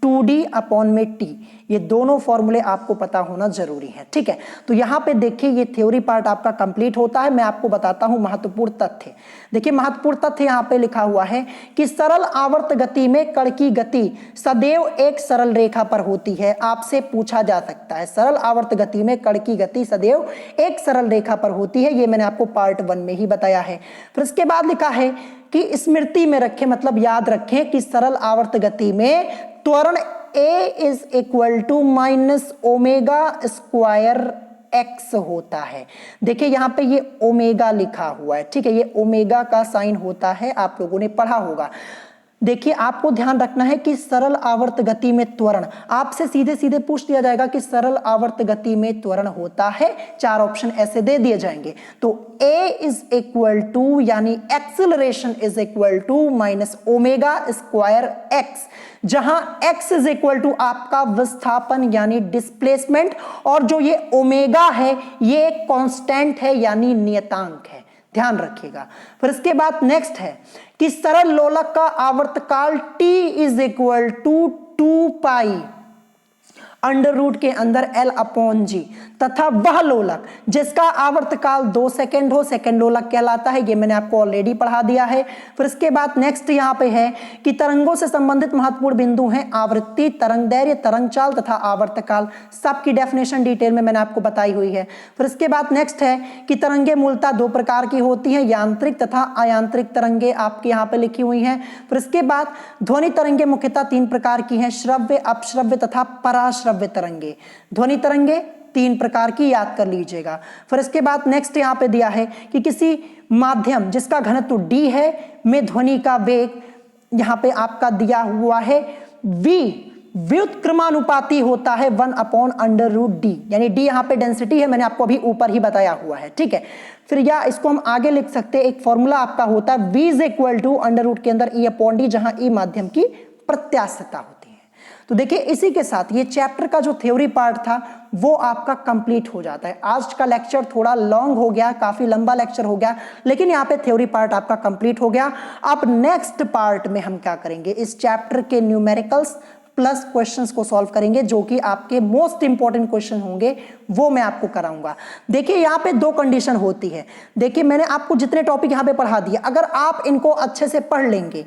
2d/t। ये दोनों फॉर्मूले आपको पता होना जरूरी है। ठीक है, तो यहां पे देखिए ये थ्योरी पार्ट आपका कंप्लीट होता है। मैं आपको बताता हूं महत्वपूर्ण तथ्य। देखिए महत्वपूर्ण तथ्य यहां पे लिखा हुआ है कि सरल आवर्त गति में कण की गति सदैव एक सरल रेखा पर होती है। आपसे पूछा जा सकता है सरल आवर्त गति में कण की गति सदैव एक सरल रेखा पर होती है, ये मैंने आपको पार्ट 1 में ही बताया है। फिर इसके बाद लिखा है कि स्मृति में रखें, मतलब याद रखें कि सरल आवर्त गति में त्वरण a इज इक्वल टू -ω² होता है। देखिए यहां पे ये ओमेगा लिखा हुआ है, ठीक है, ये ओमेगा का साइन होता है, आप लोगों ने पढ़ा होगा। देखिए आपको ध्यान रखना है कि सरल आवर्त गति में त्वरण, आपसे सीधे सीधे पूछ दिया जाएगा कि सरल आवर्त गति में त्वरण होता है, 4 ऑप्शन ऐसे दे दिए जाएंगे। तो A इज इक्वल टू यानी acceleration is equal to minus omega square X, जहां x इज इक्वल टू आपका विस्थापन यानी डिस्प्लेसमेंट, और जो ये ओमेगा है ये कांस्टेंट है यानी नियतांक है, ध्यान रखिएगा। फिर इसके बाद नेक्स्ट है कि सरल लोलक का आवर्तकाल t is equal to 2 pi under root के अंदर L अपॉन जी, तथा वह लोलक जिसका आवर्तकाल 2 सेकेंड हो, सेकेंड लोलक कहलाता है। ये मैंने आपको ऑलरेडी पढ़ा दिया है। फिर इसके बाद नेक्स्ट यहाँ पे है कि तरंगों से संबंधित महत्वपूर्ण बिंदु हैं आवृत्ति, तरंग दैर्घ्य, तरंग चाल तथा आवर्तकाल, सबकी डेफिनेशन डिटेल में मैंने आपको बताई हुई है। फिर इसके बाद नेक्स्ट है कि तरंगे मूलतः 2 प्रकार की होती हैं, यांत्रिक तथा अयांत्रिक तरंगे आपकी यहाँ पे लिखी हुई हैं। फिर इसके बाद ध्वनि तरंगे मुख्यतः 3 प्रकार की हैं, श्रव्य, अपश्रव्य तथा पराश्रव्य तरंगे। ध्वनि तरंगे 3 प्रकार की याद कर लीजिएगा। फिर इसके बाद नेक्स्ट यहां पे दिया है कि किसी माध्यम जिसका घनत्व d है में ध्वनि का वेग यहां पे आपका दिया हुआ है v व्युत्क्रमानुपाती होता है 1/√d, यानी d यहां पे डेंसिटी है, मैंने आपको अभी ऊपर ही बताया हुआ है, ठीक है। फिर या इसको हम आगे लिख सकते हैं, एक फॉर्मूला आपका होता है v इज इक्वल टू √ के अंदर e/d, जहां e माध्यम की प्रत्यास्थता होती है। तो देखिए इसी के साथ ये चैप्टर का जो थ्योरी पार्ट था वो आपका कंप्लीट हो जाता है। आज का लेक्चर थोड़ा लॉन्ग हो गया, काफी लंबा लेक्चर हो गया, लेकिन यहाँ पे थ्योरी पार्ट आपका कंप्लीट हो गया। अब नेक्स्ट पार्ट में हम क्या करेंगे, इस चैप्टर के न्यूमेरिकल्स प्लस क्वेश्चंस को सॉल्व करेंगे, जो कि आपके मोस्ट इंपॉर्टेंट क्वेश्चन होंगे, वो मैं आपको कराऊंगा। देखिए यहाँ पे 2 कंडीशन होती है। देखिए मैंने आपको जितने टॉपिक यहाँ पे पढ़ा दिया, अगर आप इनको अच्छे से पढ़ लेंगे,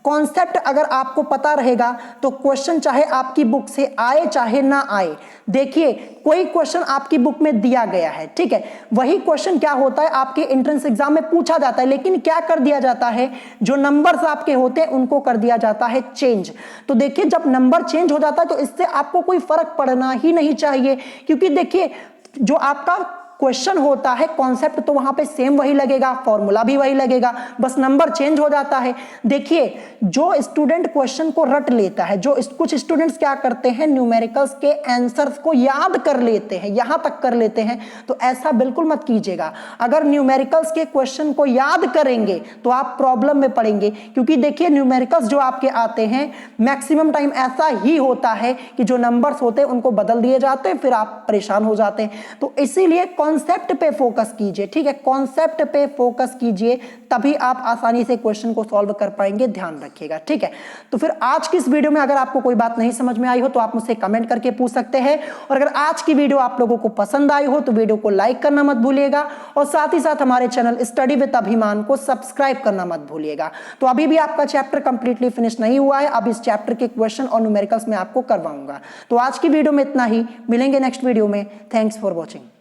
कॉन्सेप्ट अगर आपको पता रहेगा तो क्वेश्चन चाहे आपकी बुक से आए चाहे ना आए, देखिए कोई क्वेश्चन आपकी बुक में दिया गया है, ठीक है, वही क्वेश्चन क्या होता है आपके एंट्रेंस एग्जाम में पूछा जाता है, लेकिन क्या कर दिया जाता है, जो नंबर्स आपके होते हैं उनको कर दिया जाता है चेंज। तो देखिए जब नंबर चेंज हो जाता है तो इससे आपको कोई फर्क पड़ना ही नहीं चाहिए, क्योंकि देखिए जो आपका क्वेश्चन होता है, कॉन्सेप्ट तो वहां पे सेम वही लगेगा, फॉर्मूला भी वही लगेगा, बस नंबर चेंज हो जाता है। देखिए जो स्टूडेंट क्वेश्चन को रट लेता है, जो कुछ स्टूडेंट्स क्या करते हैं, न्यूमेरिकल्स के आंसर्स को याद कर लेते हैं, यहां तक कर लेते हैं, तो ऐसा बिल्कुल मत कीजिएगा। अगर न्यूमेरिकल्स के क्वेश्चन को याद करेंगे तो आप प्रॉब्लम में पड़ेंगे, क्योंकि देखिए न्यूमेरिकल्स जो आपके आते हैं मैक्सिमम टाइम ऐसा ही होता है कि जो नंबर्स होते हैं उनको बदल दिए जाते हैं, फिर आप परेशान हो जाते हैं। तो इसीलिए कॉन्सेप्ट पे फोकस कीजिए, ठीक है, कॉन्सेप्ट पे फोकस कीजिए, तभी आप आसानी से क्वेश्चन को सॉल्व कर पाएंगे, ध्यान रखिएगा, ठीक है। तो फिर आज की इस वीडियो में अगर आपको कोई बात नहीं समझ में आई हो तो आप मुझसे कमेंट करके पूछ सकते हैं, और अगर आज की वीडियो आप लोगों को पसंद आई हो तो वीडियो को लाइक करना मत भूलिएगा, और साथ ही साथ हमारे चैनल स्टडी विद अभिमान को सब्सक्राइब करना मत भूलिएगा। तो अभी भी आपका चैप्टर कंप्लीटली फिनिश नहीं हुआ है, अब इस चैप्टर के क्वेश्चन और न्यूमेरिकल्स में आपको करवाऊंगा। तो आज की वीडियो में इतना ही, मिलेंगे नेक्स्ट वीडियो में। Thanks for watching.